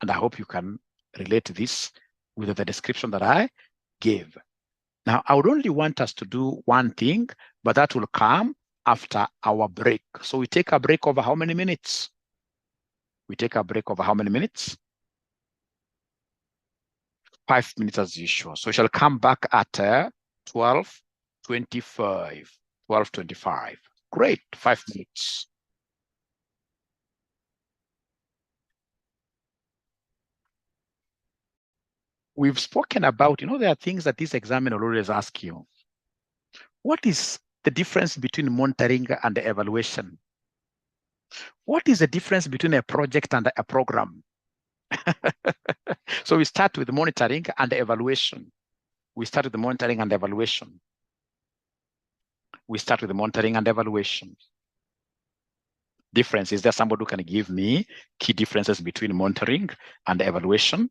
And I hope you can relate this with the description that I gave. Now, I would only want us to do one thing, but that will come after our break. So we take a break over how many minutes? We take a break over how many minutes? 5 minutes as usual. So we shall come back at 12:25. 12:25. Great, 5 minutes. We've spoken about, there are things that this examiner will always ask you. What is the difference between monitoring and evaluation? What is the difference between a project and a program? So we start with monitoring and evaluation. We start with the monitoring and evaluation. We start with the monitoring and evaluation. Difference, is there somebody who can give me key differences between monitoring and evaluation?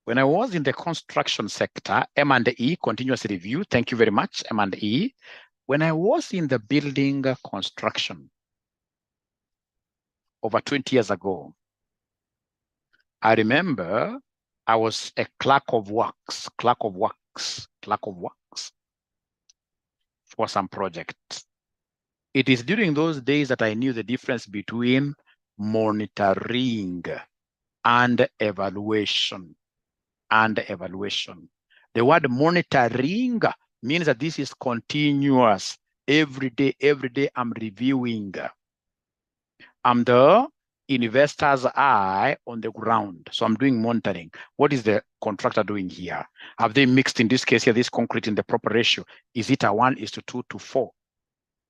When I was in the construction sector, M&E, continuous review, thank you very much, M&E. When I was in the building construction over 20 years ago, I remember I was a clerk of works for some project. It is during those days that I knew the difference between monitoring and evaluation. The word monitoring means that this is continuous. Every day I'm reviewing. I'm the investor's eye on the ground. So I'm doing monitoring. What is the contractor doing here? Have they mixed, in this case here, this concrete in the proper ratio? Is it a 1:2:4?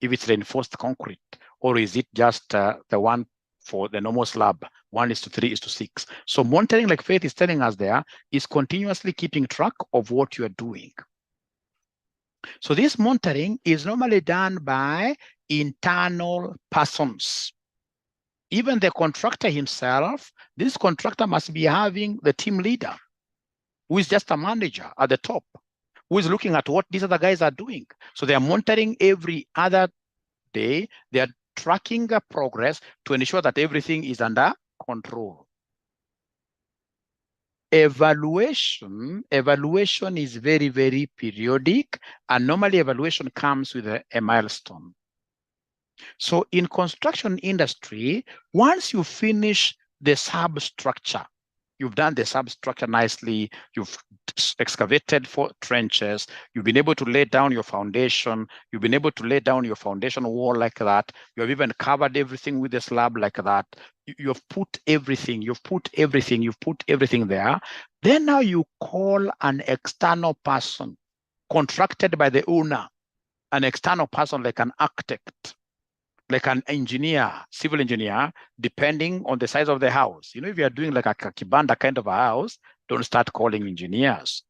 If it's reinforced concrete, or is it just the one for the normal slab, 1:3:6? So monitoring, like Faith is telling us there, is continuously keeping track of what you are doing. So this monitoring is normally done by internal persons. Even the contractor himself, this contractor must be having the team leader, who is just a manager at the top, who is looking at what these other guys are doing. So they are monitoring every other day. They are tracking the progress to ensure that everything is under control. Evaluation is very, very periodic, and normally evaluation comes with a milestone. So in construction industry, once you finish the substructure, you've done the substructure nicely, you've excavated 4 trenches, you've been able to lay down your foundation, you've been able to lay down your foundation wall like that, you have even covered everything with a slab like that, you've put everything there. Then now you call an external person contracted by the owner, an external person like an architect, like an engineer, civil engineer, depending on the size of the house. If you're doing like a kibanda kind of a house, don't start calling engineers.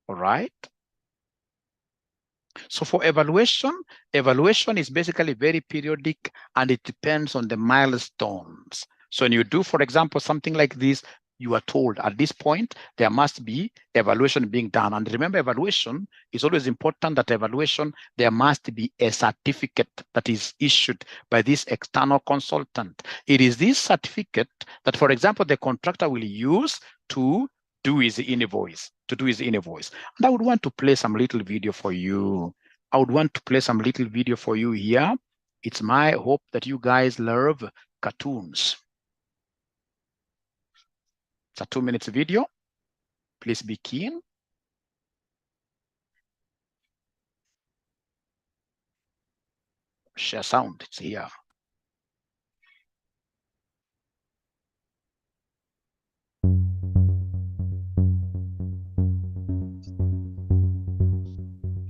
All right? So for evaluation is basically very periodic, and it depends on the milestones. So when you do, for example, something like this, you are told at this point, there must be evaluation being done. And remember, evaluation is always important that there must be a certificate that is issued by this external consultant. It is this certificate that, for example, the contractor will use to do his invoice. And I would want to play some little video for you. Here. It's my hope that you guys love cartoons. It's a 2-minute video. Please be keen. Share sound, it's here.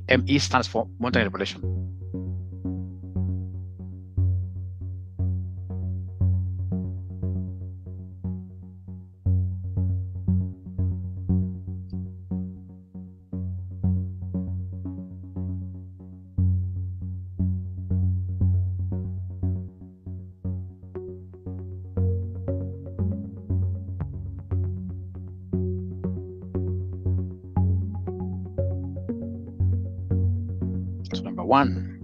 ME stands for monitoring evaluation. So number one.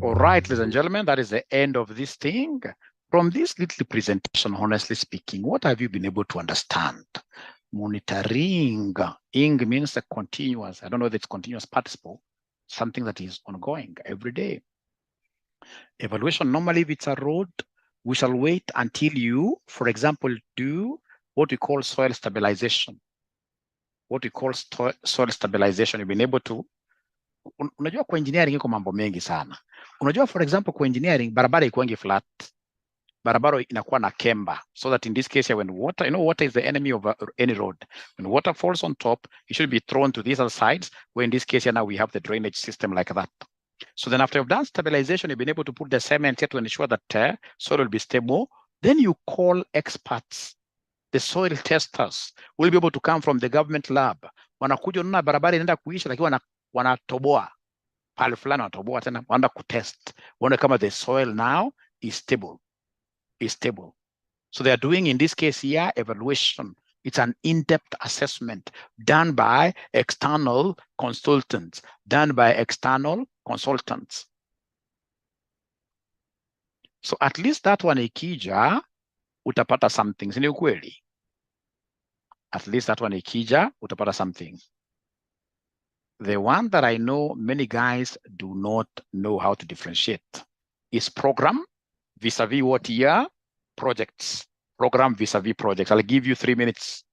All right, ladies and gentlemen, that is the end of this thing. From this little presentation, honestly speaking, what have you been able to understand? Monitoring. Ing means a continuous. I don't know if it's continuous participle, something that is ongoing every day. Evaluation, normally if it's a road, we shall wait until you, for example, do what we call soil stabilization. What we call soil stabilization, you've been able to. Unajua kwa engineering iko mambo mengi sana. Unajua for example kwa engineering barabara ikuangi flat. Barabara inakuwa na kemba, so that in this case when water, water is the enemy of any road. When water falls on top, it should be thrown to these other sides, where in this case now we have the drainage system like that. So then after you've done stabilization, you've been able to put the cement here to ensure that soil will be stable. Then you call experts. The soil testers will be able to come from the government lab. Wanakuja unaona barabara inaenda kuisha, lakini wanatoboa pale fulani, wanatoboa tena, wanaenda kutest, wanaona kama the soil now is stable. So they are doing, in this case here, evaluation. It's an in-depth assessment done by external consultants. So at least that one ikija, utapata something. Si ni ukweli? At least that one ikija, utapata something. The one that I know many guys do not know how to differentiate is program vis-a-vis what year? Projects. Program vis-a-vis projects. I'll give you 3 minutes.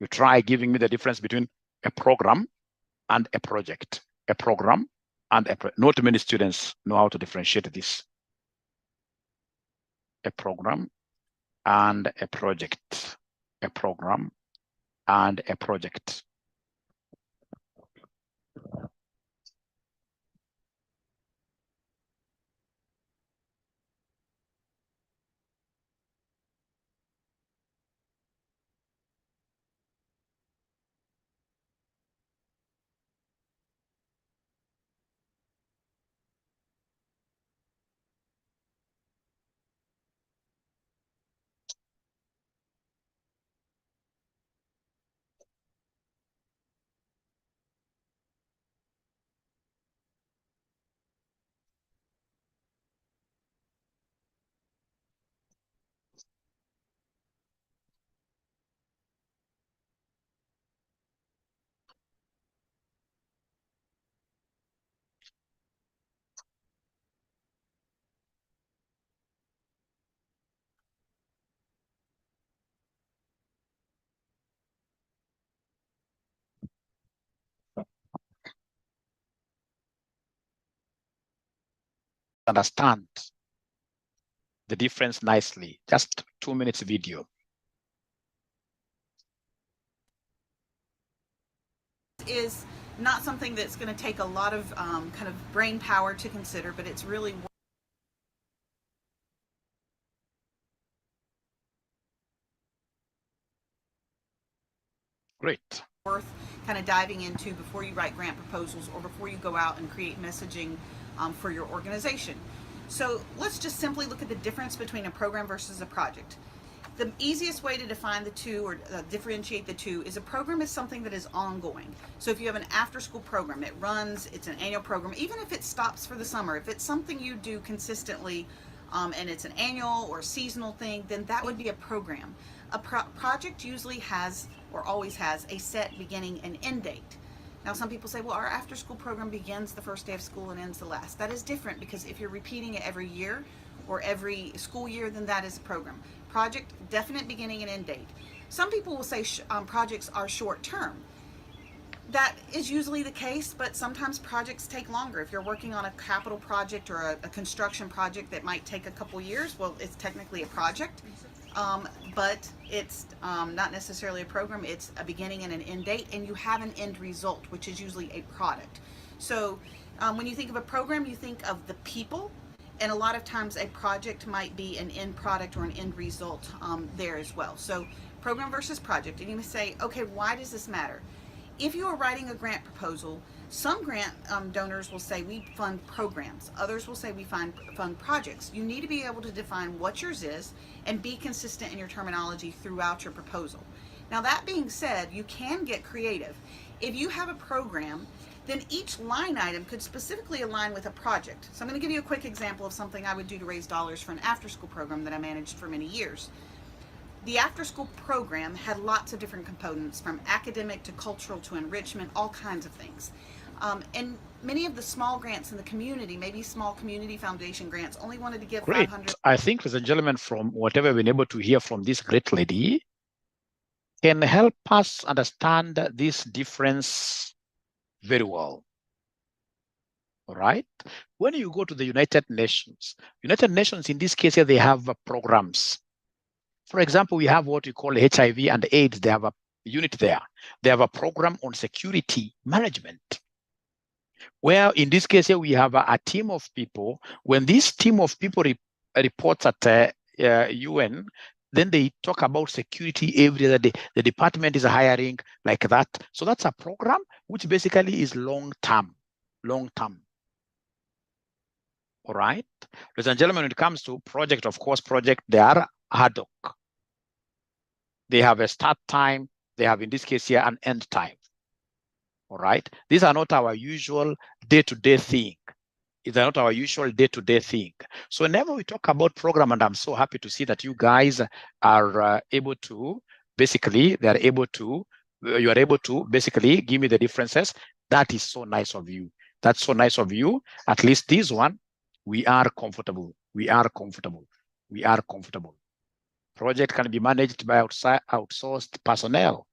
You try giving me the difference between a program and a project. A program and a project. Not many students know how to differentiate this. A program and a project. A program and a project. Understand the difference nicely. Just 2 minutes video. Is not something that's going to take a lot of kind of brain power to consider, but it's really Great. worth kind of diving into before you write grant proposals or before you go out and create messaging for your organization. So let's just simply look at the difference between a program versus a project. The easiest way to define the two or differentiate the two is a program is something that is ongoing. So if you have an after-school program, it runs, it's an annual program, even if it stops for the summer, if it's something you do consistently and it's an annual or seasonal thing, then that would be a program. A project usually has or always has a set beginning and end date. Now some people say, well, our after-school program begins the first day of school and ends the last. That is different because if you're repeating it every year or every school year, then that is a program. Project, definite beginning and end date. Some people will say projects are short term. That is usually the case, but sometimes projects take longer. If you're working on a capital project or a construction project that might take a couple years, well, it's technically a project, but it's not necessarily a program. It's a beginning and an end date, and you have an end result, which is usually a product. So when you think of a program, you think of the people, and a lot of times a project might be an end product or an end result there as well. So program versus project. And you may say, okay, why does this matter? If you are writing a grant proposal, some grant donors will say we fund programs. Others will say we fund projects. You need to be able to define what yours is and be consistent in your terminology throughout your proposal. Now that being said, you can get creative. If you have a program, then each line item could specifically align with a project. So I'm going to give you a quick example of something I would do to raise dollars for an after-school program that I managed for many years. The after-school program had lots of different components, from academic to cultural to enrichment, all kinds of things. And many of the small grants in the community, maybe small community foundation grants, only wanted to give Great. 500. I think, ladies and gentlemen, from whatever we've been able to hear from this great lady, can help us understand this difference very well. All right. When you go to the United Nations in this case here, they have programs. For example, we have what we call HIV and AIDS. They have a unit there. They have a program on security management, where in this case here, we have a team of people. When this team of people reports at UN, then they talk about security every other day. The department is hiring like that. So that's a program which basically is long-term. All right. Ladies and gentlemen, when it comes to project, of course, they are ad hoc. They have a start time. They have, in this case here, an end time. All right. These are not our usual day-to-day thing. These are not our usual day-to-day thing. So whenever we talk about program, and I'm so happy to see that you guys are able to basically, you are able to basically give me the differences. That is so nice of you. That's so nice of you. At least this one, we are comfortable. Project can be managed by outsourced personnel,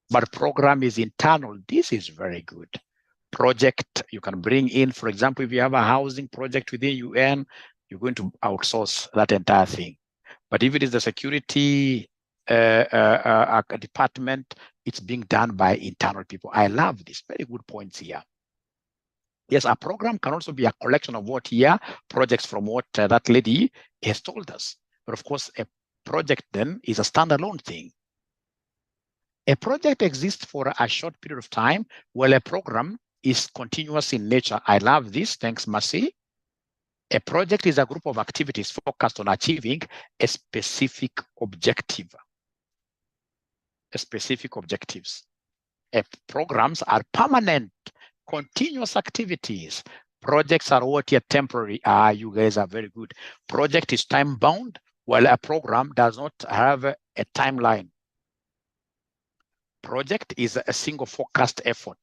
but program is internal. This is very good. Project, you can bring in, for example, if you have a housing project within UN, you're going to outsource that entire thing. But if it is the security department, it's being done by internal people. I love this. Very good points here. Yes, a program can also be a collection of what here, projects from what that lady has told us. But of course, a project then is a standalone thing. A project exists for a short period of time, while a program is continuous in nature. I love this. Thanks, Mercy. A project is a group of activities focused on achieving a specific objective. Programs are permanent, continuous activities. Projects are what are temporary. You guys are very good. Project is time bound, while a program does not have a timeline. Project is a single focused effort.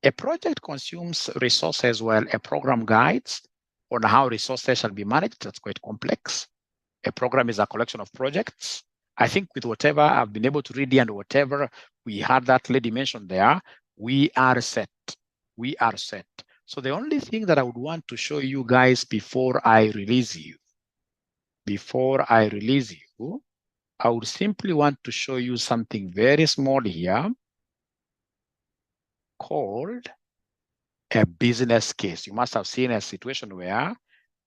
A project consumes resources, while a program guides on how resources shall be managed. That's quite complex. A program is a collection of projects. I think with whatever I've been able to read and whatever we had that lady mentioned there, we are set. So the only thing that I would want to show you guys before I release you, I would simply want to show you something very small here called a business case. You must have seen a situation where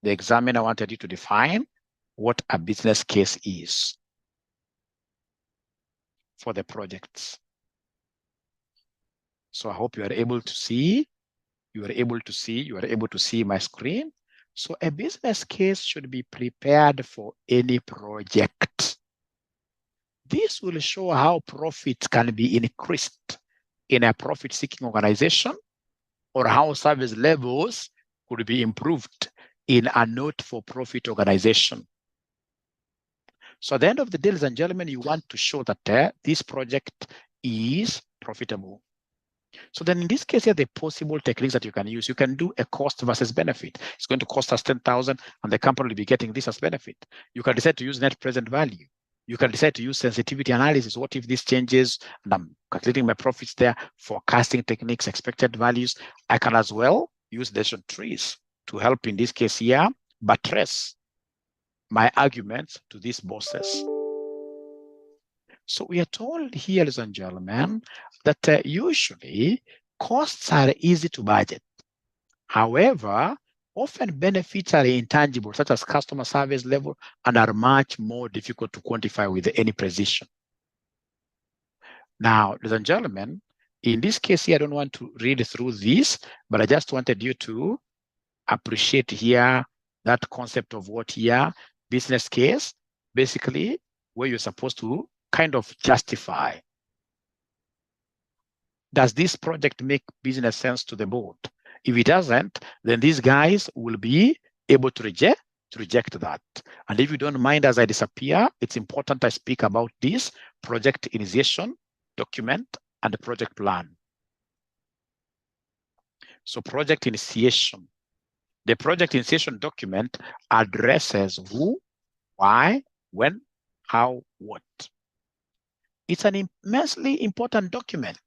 the examiner wanted you to define what a business case is for the projects. So I hope you are able to see You are able to see my screen. So a business case should be prepared for any project. This will show how profits can be increased in a profit-seeking organization, or how service levels could be improved in a not-for-profit organization. So at the end of the day, ladies and gentlemen, you want to show that this project is profitable. So then in this case here, the possible techniques that you can use, you can do a cost versus benefit. It's going to cost us 10,000 and the company will be getting this as benefit. You can decide to use net present value. You can decide to use sensitivity analysis. What if this changes and I'm calculating my profits there, forecasting techniques, expected values. I can as well use decision trees to help in this case here, buttress my arguments to these bosses. So we are told here, ladies and gentlemen, that usually costs are easy to budget. However, often benefits are intangible, such as customer service level, and are much more difficult to quantify with any precision. Now, ladies and gentlemen, in this case here, I don't want to read through this, but I just wanted you to appreciate here that concept of what here, business case, basically where you're supposed to kind of justify. Does this project make business sense to the board? If it doesn't, then these guys will be able to reject that. And if you don't mind as I disappear, it's important I speak about this project initiation document and the project plan. So project initiation. The project initiation document addresses who, why, when, how, what. It's an immensely important document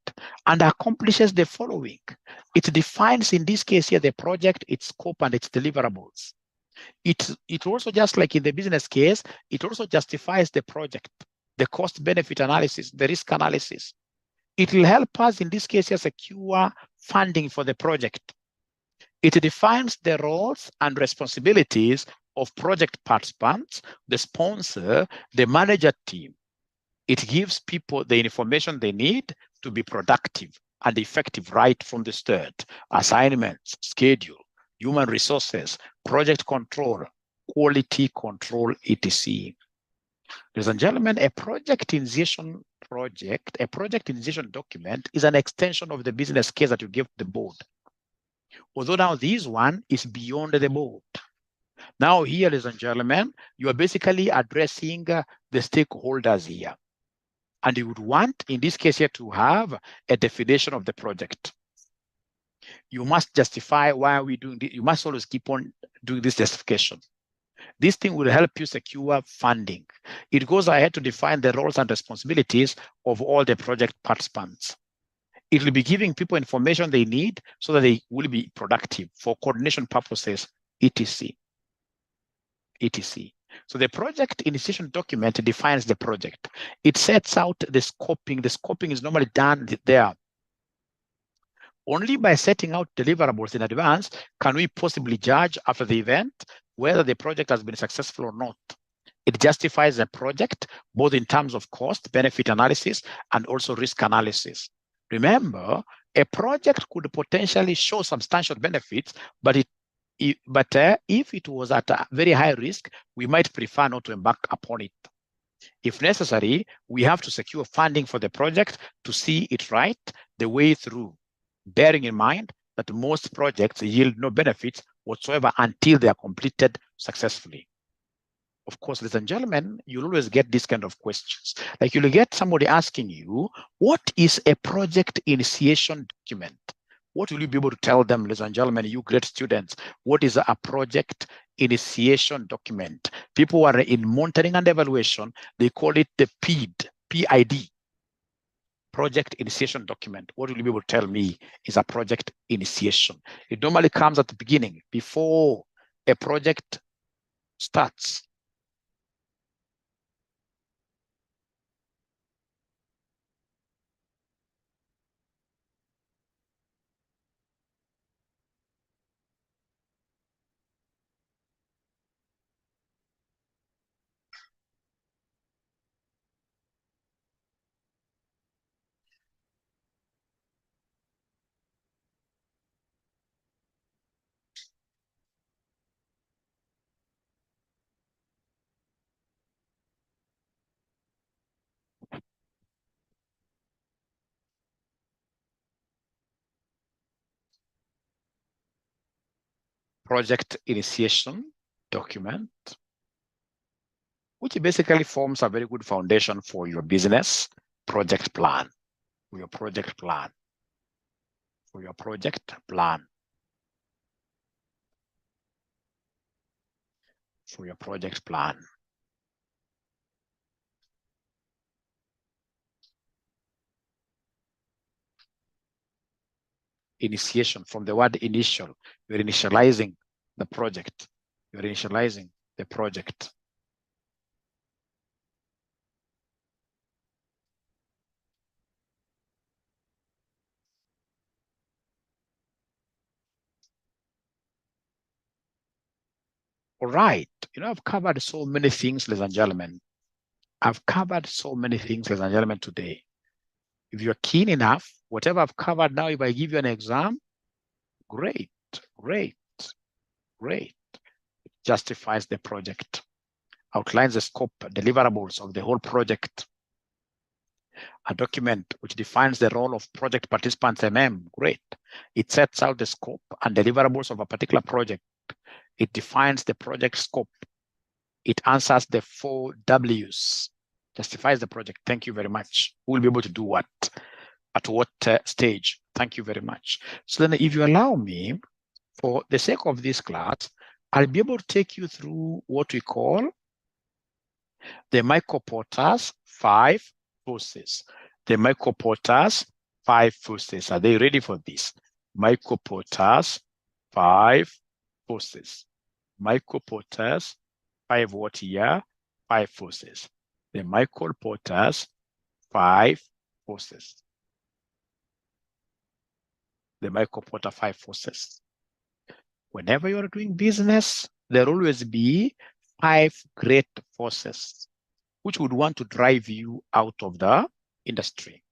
and accomplishes the following. It defines, in this case here, the project, its scope, and its deliverables. It also, just like in the business case, it also justifies the project, the cost-benefit analysis, the risk analysis. It will help us, in this case here, secure funding for the project. It defines the roles and responsibilities of project participants, the sponsor, the manager team. It gives people the information they need to be productive and effective right from the start. Assignments, schedule, human resources, project control, quality control, etc. Ladies and gentlemen, a project initiation document is an extension of the business case that you give the board. Although now this one is beyond the board. Now here, ladies and gentlemen, you are basically addressing the stakeholders here. And you would want, in this case here, to have a definition of the project. You must justify why are we doing this. You must always keep on doing this justification. This thing will help you secure funding. It goes ahead to define the roles and responsibilities of all the project participants. It will be giving people information they need so that they will be productive for coordination purposes, etc. etc. So the project initiation document defines the project. It sets out the scoping. The scoping is normally done there. Only by setting out deliverables in advance can we possibly judge after the event whether the project has been successful or not. It justifies the project both in terms of cost, benefit analysis, and also risk analysis. Remember, a project could potentially show substantial benefits, but if it was at a very high risk, we might prefer not to embark upon it. If necessary, we have to secure funding for the project to see it right the way through, bearing in mind that most projects yield no benefits whatsoever until they are completed successfully. Of course, ladies and gentlemen, you'll always get these kind of questions. Like you'll get somebody asking you, what is a project initiation document? What will you be able to tell them, ladies and gentlemen, you great students? What is a project initiation document? People who are in monitoring and evaluation, they call it the PID, project initiation document. What will you be able to tell me is a project initiation? It normally comes at the beginning, before a project starts. project initiation document, which basically forms a very good foundation for your business project plan, for your project plan, for your project plan, for your project plan. Initiation, from the word initial, you're initializing the project. You're initializing the project. All right, I've covered so many things, ladies and gentlemen. I've covered so many things, ladies and gentlemen, today. If you're keen enough, whatever I've covered now, if I give you an exam, great, great, great. It justifies the project, outlines the scope, deliverables of the whole project. A document which defines the role of project participants, great. It sets out the scope and deliverables of a particular project. It defines the project scope. It answers the 4 W's, justifies the project. Thank you very much. We'll be able to do what? At what stage? Thank you very much. So then if you allow me, for the sake of this class, I'll be able to take you through what we call the Michael Porter's 5 forces. The Michael Porter's 5 forces. Are they ready for this? Michael Porter's 5 forces. Michael Porter's 5 what here? 5 forces. The Michael Porter's 5 forces. The Michael Porter 5 forces. Whenever you're doing business, there will always be 5 great forces which would want to drive you out of the industry.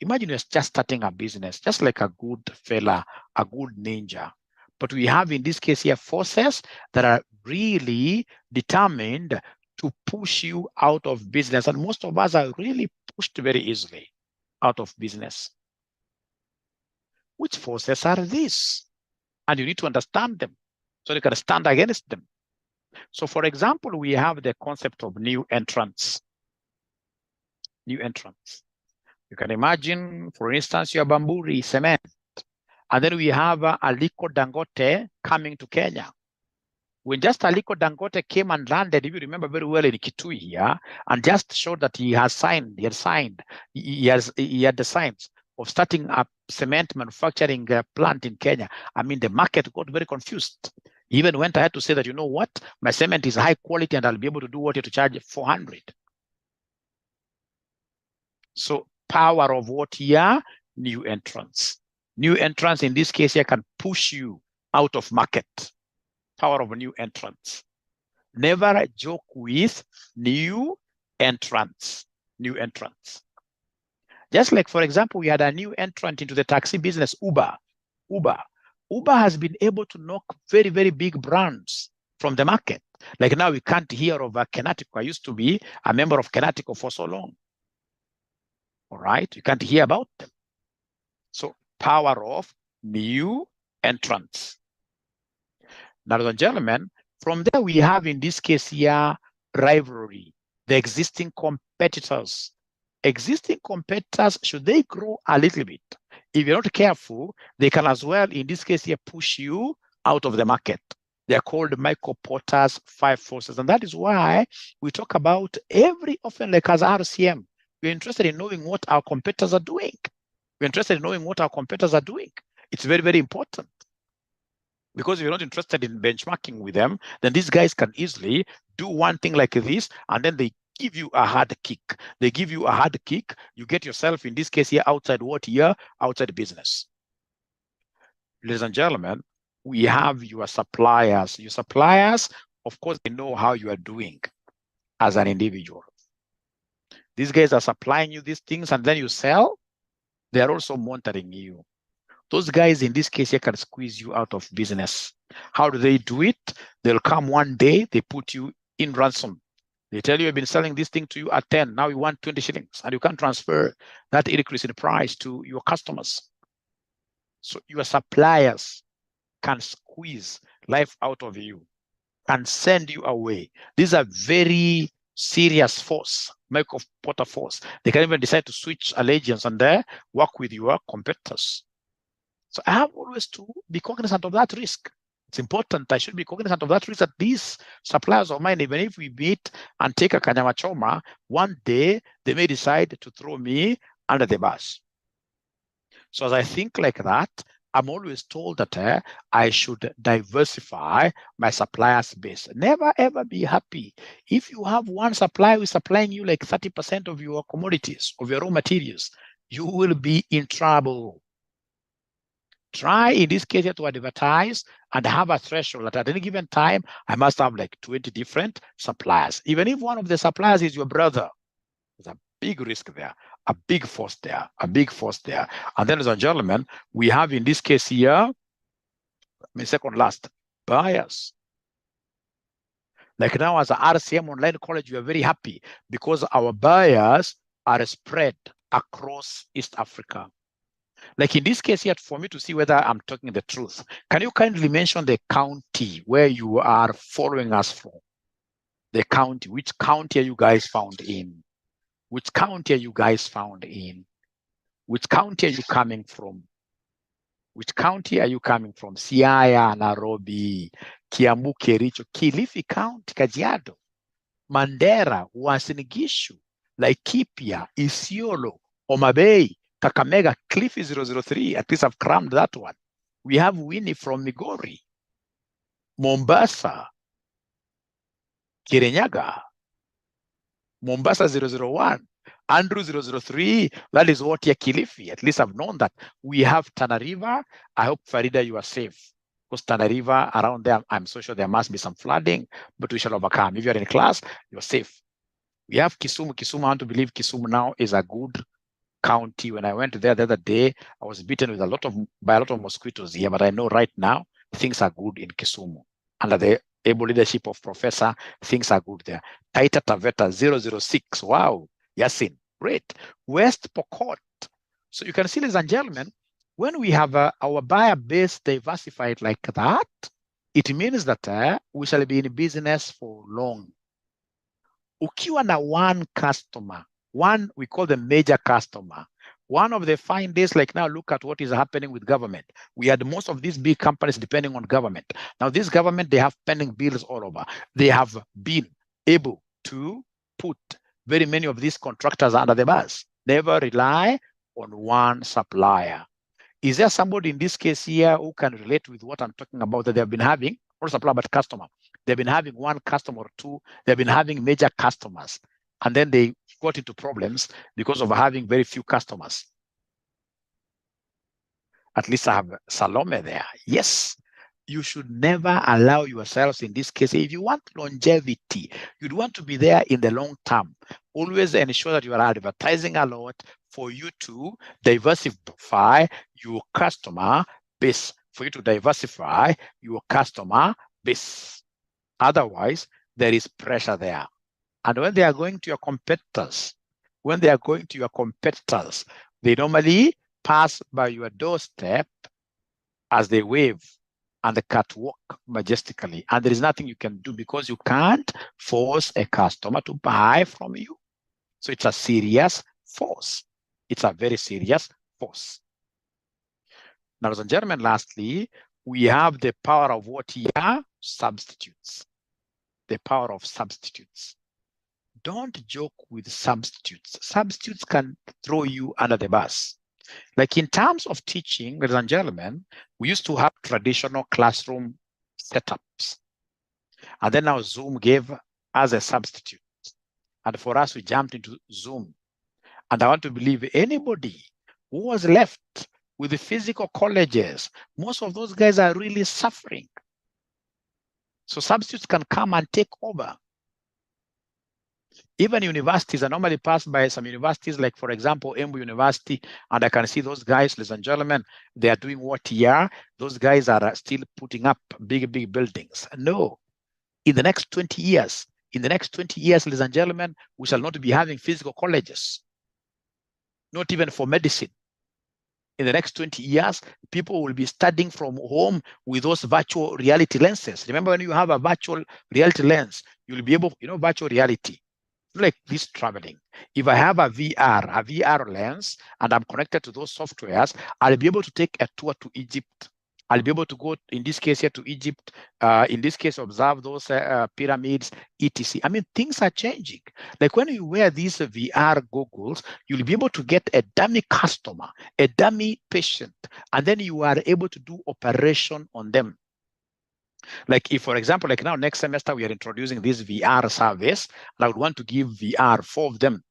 Imagine you're just starting a business, just like a good fella, a good ninja. But we have, in this case here, forces that are really determined to push you out of business. And most of us are really pushed very easily out of business. Which forces are these? And you need to understand them so you can stand against them. So for example, we have the concept of new entrants. New entrants. You can imagine, for instance, your Bamburi cement. And then we have Aliko Dangote coming to Kenya. When just Aliko Dangote came and landed, if you remember very well, in Kitui here, and just showed that he had the signs of starting a cement manufacturing plant in Kenya. I mean, the market got very confused. He even went ahead to say that, you know what, my cement is high quality and I'll be able to do what you to charge 400. So power of what here? New entrants. New entrants in this case here can push you out of market. Power of new entrants. Never joke with new entrants. New entrants. Just like, for example, we had a new entrant into the taxi business, Uber. Uber has been able to knock very, very big brands from the market. Like now we can't hear of Kenatico. I used to be a member of Kenatico for so long. All right, you can't hear about them. So power of new entrants. Now, ladies and gentlemen, from there we have, in this case here, rivalry, the existing competitors. Existing competitors, should they grow a little bit, if you're not careful, they can as well, in this case here, push you out of the market. They're called Michael Porter's 5 forces. And that is why we talk about every often, like as RCM, we're interested in knowing what our competitors are doing. We're interested in knowing what our competitors are doing. It's very, very important. Because if you're not interested in benchmarking with them, then these guys can easily do one thing like this, and then they give you a hard kick. They give you a hard kick. You get yourself, in this case here, outside what here? Outside business. Ladies and gentlemen, we have your suppliers. Your suppliers, of course, they know how you are doing as an individual. These guys are supplying you these things, and then you sell. They are also monitoring you. Those guys, in this case, here, can squeeze you out of business. How do they do it? They'll come one day, they put you in ransom. They tell you, I've been selling this thing to you at 10, now you want 20 shillings, and you can't transfer that increase in price to your customers. So your suppliers can squeeze life out of you, can send you away. These are very serious force, Michael Porter force. They can even decide to switch allegiance and work with your competitors. So I have always to be cognizant of that risk. It's important. I should be cognizant of that risk that these suppliers of mine, even if we meet and take a kanyama choma, one day they may decide to throw me under the bus. So as I think like that, I'm always told that I should diversify my suppliers base. Never ever be happy. If you have one supplier who is supplying you like 30% of your commodities, of your raw materials, you will be in trouble. Try in this case to advertise and have a threshold that at any given time, I must have like 20 different suppliers. Even if one of the suppliers is your brother, there's a big risk there, a big force there, a big force there. And then, ladies and gentlemen, we have in this case here, second last, buyers. Like now as a RCM Online College, we are very happy because our buyers are spread across East Africa. Like in this case here, for me to see whether I'm talking the truth, can you kindly mention the county where you are following us from? The county, which county are you guys found in? Which county are you guys found in? Which county are you coming from? Which county are you coming from? Siaya, Nairobi, Kiambu, Kericho, Kilifi County, Kajiado, Mandera, Uasin Gishu, Laikipia, Isiolo, Homa Bay, Kakamega, Cliffy 003. At least I've crammed that one. We have Winnie from Migori, Mombasa, Kirinyaga, Mombasa 001, Andrew 003. That is what here, Kilifi. At least I've known that. We have Tana River. I hope, Farida, you are safe. Because Tana River, around there, I'm so sure there must be some flooding, but we shall overcome. If you're in class, you're safe. We have Kisumu. Kisumu, I want to believe Kisumu now is a good county. When I went there the other day, I was bitten with by a lot of mosquitoes here, but I know right now things are good in Kisumu. Under the able leadership of Professor, things are good there. Taita Taveta 006. Wow. Yasin. Great. West Pokot. So you can see, ladies and gentlemen, when we have our buyer base diversified like that, it means that we shall be in business for long. Ukiwa na one customer, one we call the major customer. One of the fine days, like now, look at what is happening with government. We had most of these big companies depending on government. Now, this government, they have pending bills all over. They have been able to put very many of these contractors under the bus. Never rely on one supplier. Is there somebody in this case here who can relate with what I'm talking about, that they've been having, not supplier, but customer? They've been having one customer or two. They've been having major customers. And then they got into problems because of having very few customers. At least I have Salome there. Yes, you should never allow yourselves in this case. If you want longevity, you'd want to be there in the long term. Always ensure that you are advertising a lot for you to diversify your customer base, for you to diversify your customer base. Otherwise, there is pressure there. And when they are going to your competitors, they normally pass by your doorstep as they wave and the catwalk majestically. And there is nothing you can do because you can't force a customer to buy from you. So it's a serious force. It's a very serious force. Now, ladies and gentlemen, lastly, we have the power of what here? Substitutes. The power of substitutes. Don't joke with substitutes. Substitutes can throw you under the bus. Like in terms of teaching, ladies and gentlemen, we used to have traditional classroom setups. And then now Zoom gave us a substitute. And for us, we jumped into Zoom. And I want to believe anybody who was left with the physical colleges, most of those guys are really suffering. So substitutes can come and take over. Even universities are normally passed by some universities, like, for example, Embu University, and I can see those guys, ladies and gentlemen, they are doing what here? Those guys are still putting up big, big buildings. No, in the next 20 years, ladies and gentlemen, we shall not be having physical colleges, not even for medicine. in the next 20 years, people will be studying from home with those virtual reality lenses. Remember, when you have a virtual reality lens, you'll be able, virtual reality, like this traveling. If I have a VR lens, and I'm connected to those softwares, I'll be able to take a tour to Egypt. I'll be able to go, in this case here, to Egypt. In this case, observe those pyramids, etc. I mean, things are changing. Like when you wear these VR goggles, you'll be able to get a dummy customer, a dummy patient, and then you are able to do operation on them. Like if, for example, like now next semester, we are introducing this VR service, and I would want to give VR, 4 of them,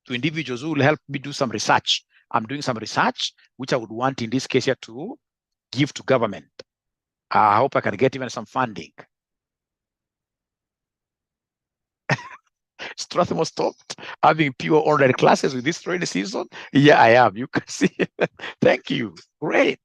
to individuals who will help me do some research. I'm doing some research, which I would want in this case here to give to government. I hope I can get even some funding. Strathmore stopped having pure online classes with this training season. Yeah, I am. You can see. Thank you. Great.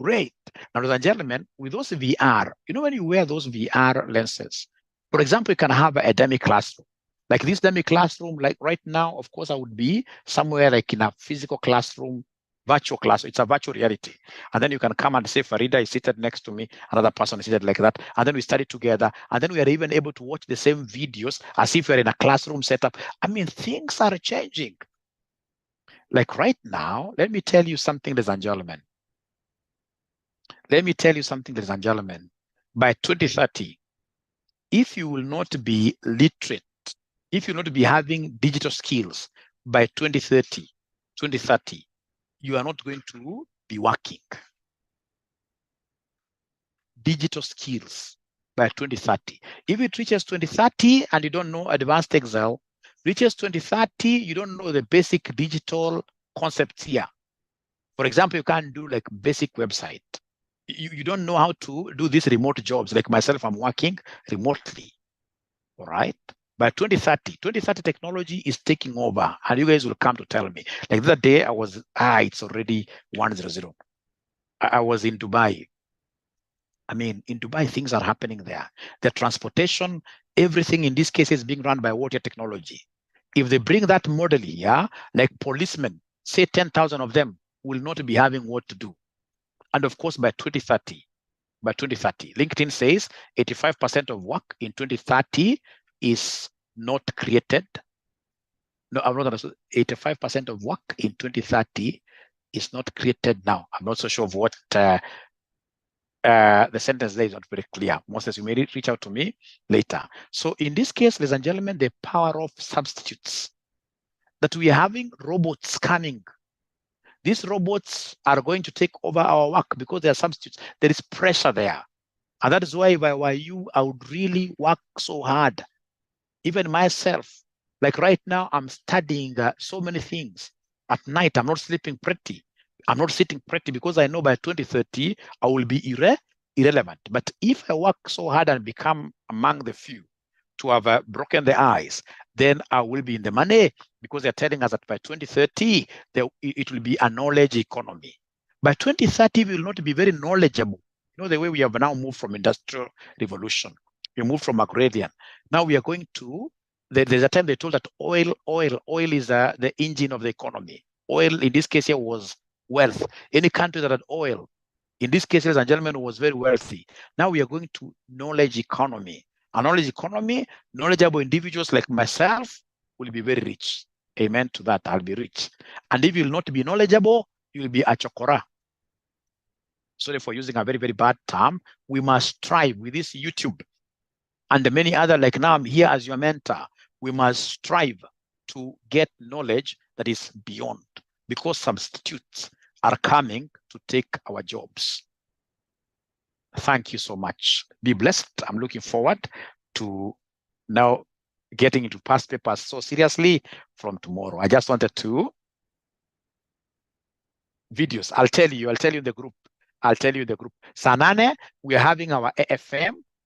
Now, ladies and gentlemen, with those VR, when you wear those VR lenses, for example, you can have a dummy classroom. Like this dummy classroom, like right now, of course, I would be somewhere like in a physical classroom, virtual class. It's a virtual reality. And then you can come and say, Farida is seated next to me, another person is seated like that. And then we study together. And then we are even able to watch the same videos as if we're in a classroom setup. I mean, things are changing. Like right now, let me tell you something, ladies and gentlemen. By 2030, if you will not be literate, if you will not be having digital skills by 2030, you are not going to be working. Digital skills by 2030. If it reaches 2030 and you don't know advanced Excel, reaches 2030, you don't know the basic digital concepts here. For example, you can't do like basic website. You don't know how to do these remote jobs. Like myself, I'm working remotely. All right. By 2030 technology is taking over, and you guys will come to tell me. Like the other day, I was, it's already 100. I was in Dubai. I mean, in Dubai, things are happening there. The transportation, everything in this case is being run by water technology. If they bring that model here, like policemen, say 10,000 of them will not be having what to do. And of course, by 2030, LinkedIn says 85% of work in 2030 is not created. No, I'm not understood. 85% of work in 2030 is not created now. I'm not so sure of what the sentence there is not very clear. Moses, you may reach out to me later. So in this case, ladies and gentlemen, the power of substitutes, that we are having robots coming. These robots are going to take over our work because they are substitutes. There is pressure there. And that is why if I were you, I would really work so hard. Even myself, like right now, I'm studying so many things. At night, I'm not sleeping pretty. I'm not sitting pretty because I know by 2030, I will be irrelevant. But if I work so hard and become among the few to have broken the ice, then I will be in the money, because they're telling us that by 2030, it will be a knowledge economy. By 2030, we will not be very knowledgeable. The way we have now moved from industrial revolution, we moved from agrarian. Now we are going to, there's a time they told that oil is the engine of the economy. Oil, in this case here, was wealth. Any country that had oil, in this case, ladies and gentlemen, was very wealthy. Now we are going to knowledge economy. A knowledge economy, knowledgeable individuals like myself will be very rich. Amen to that. I'll be rich. And if you will not be knowledgeable, you will be a chokora. Sorry for using a very, very bad term. We must strive with this YouTube and many other, like now I'm here as your mentor. We must strive to get knowledge that is beyond, because substitutes are coming to take our jobs. Thank you so much. Be blessed. I'm looking forward to now getting into past papers so seriously from tomorrow. I just wanted to videos. I'll tell you in the group. Sanane, we are having our AFM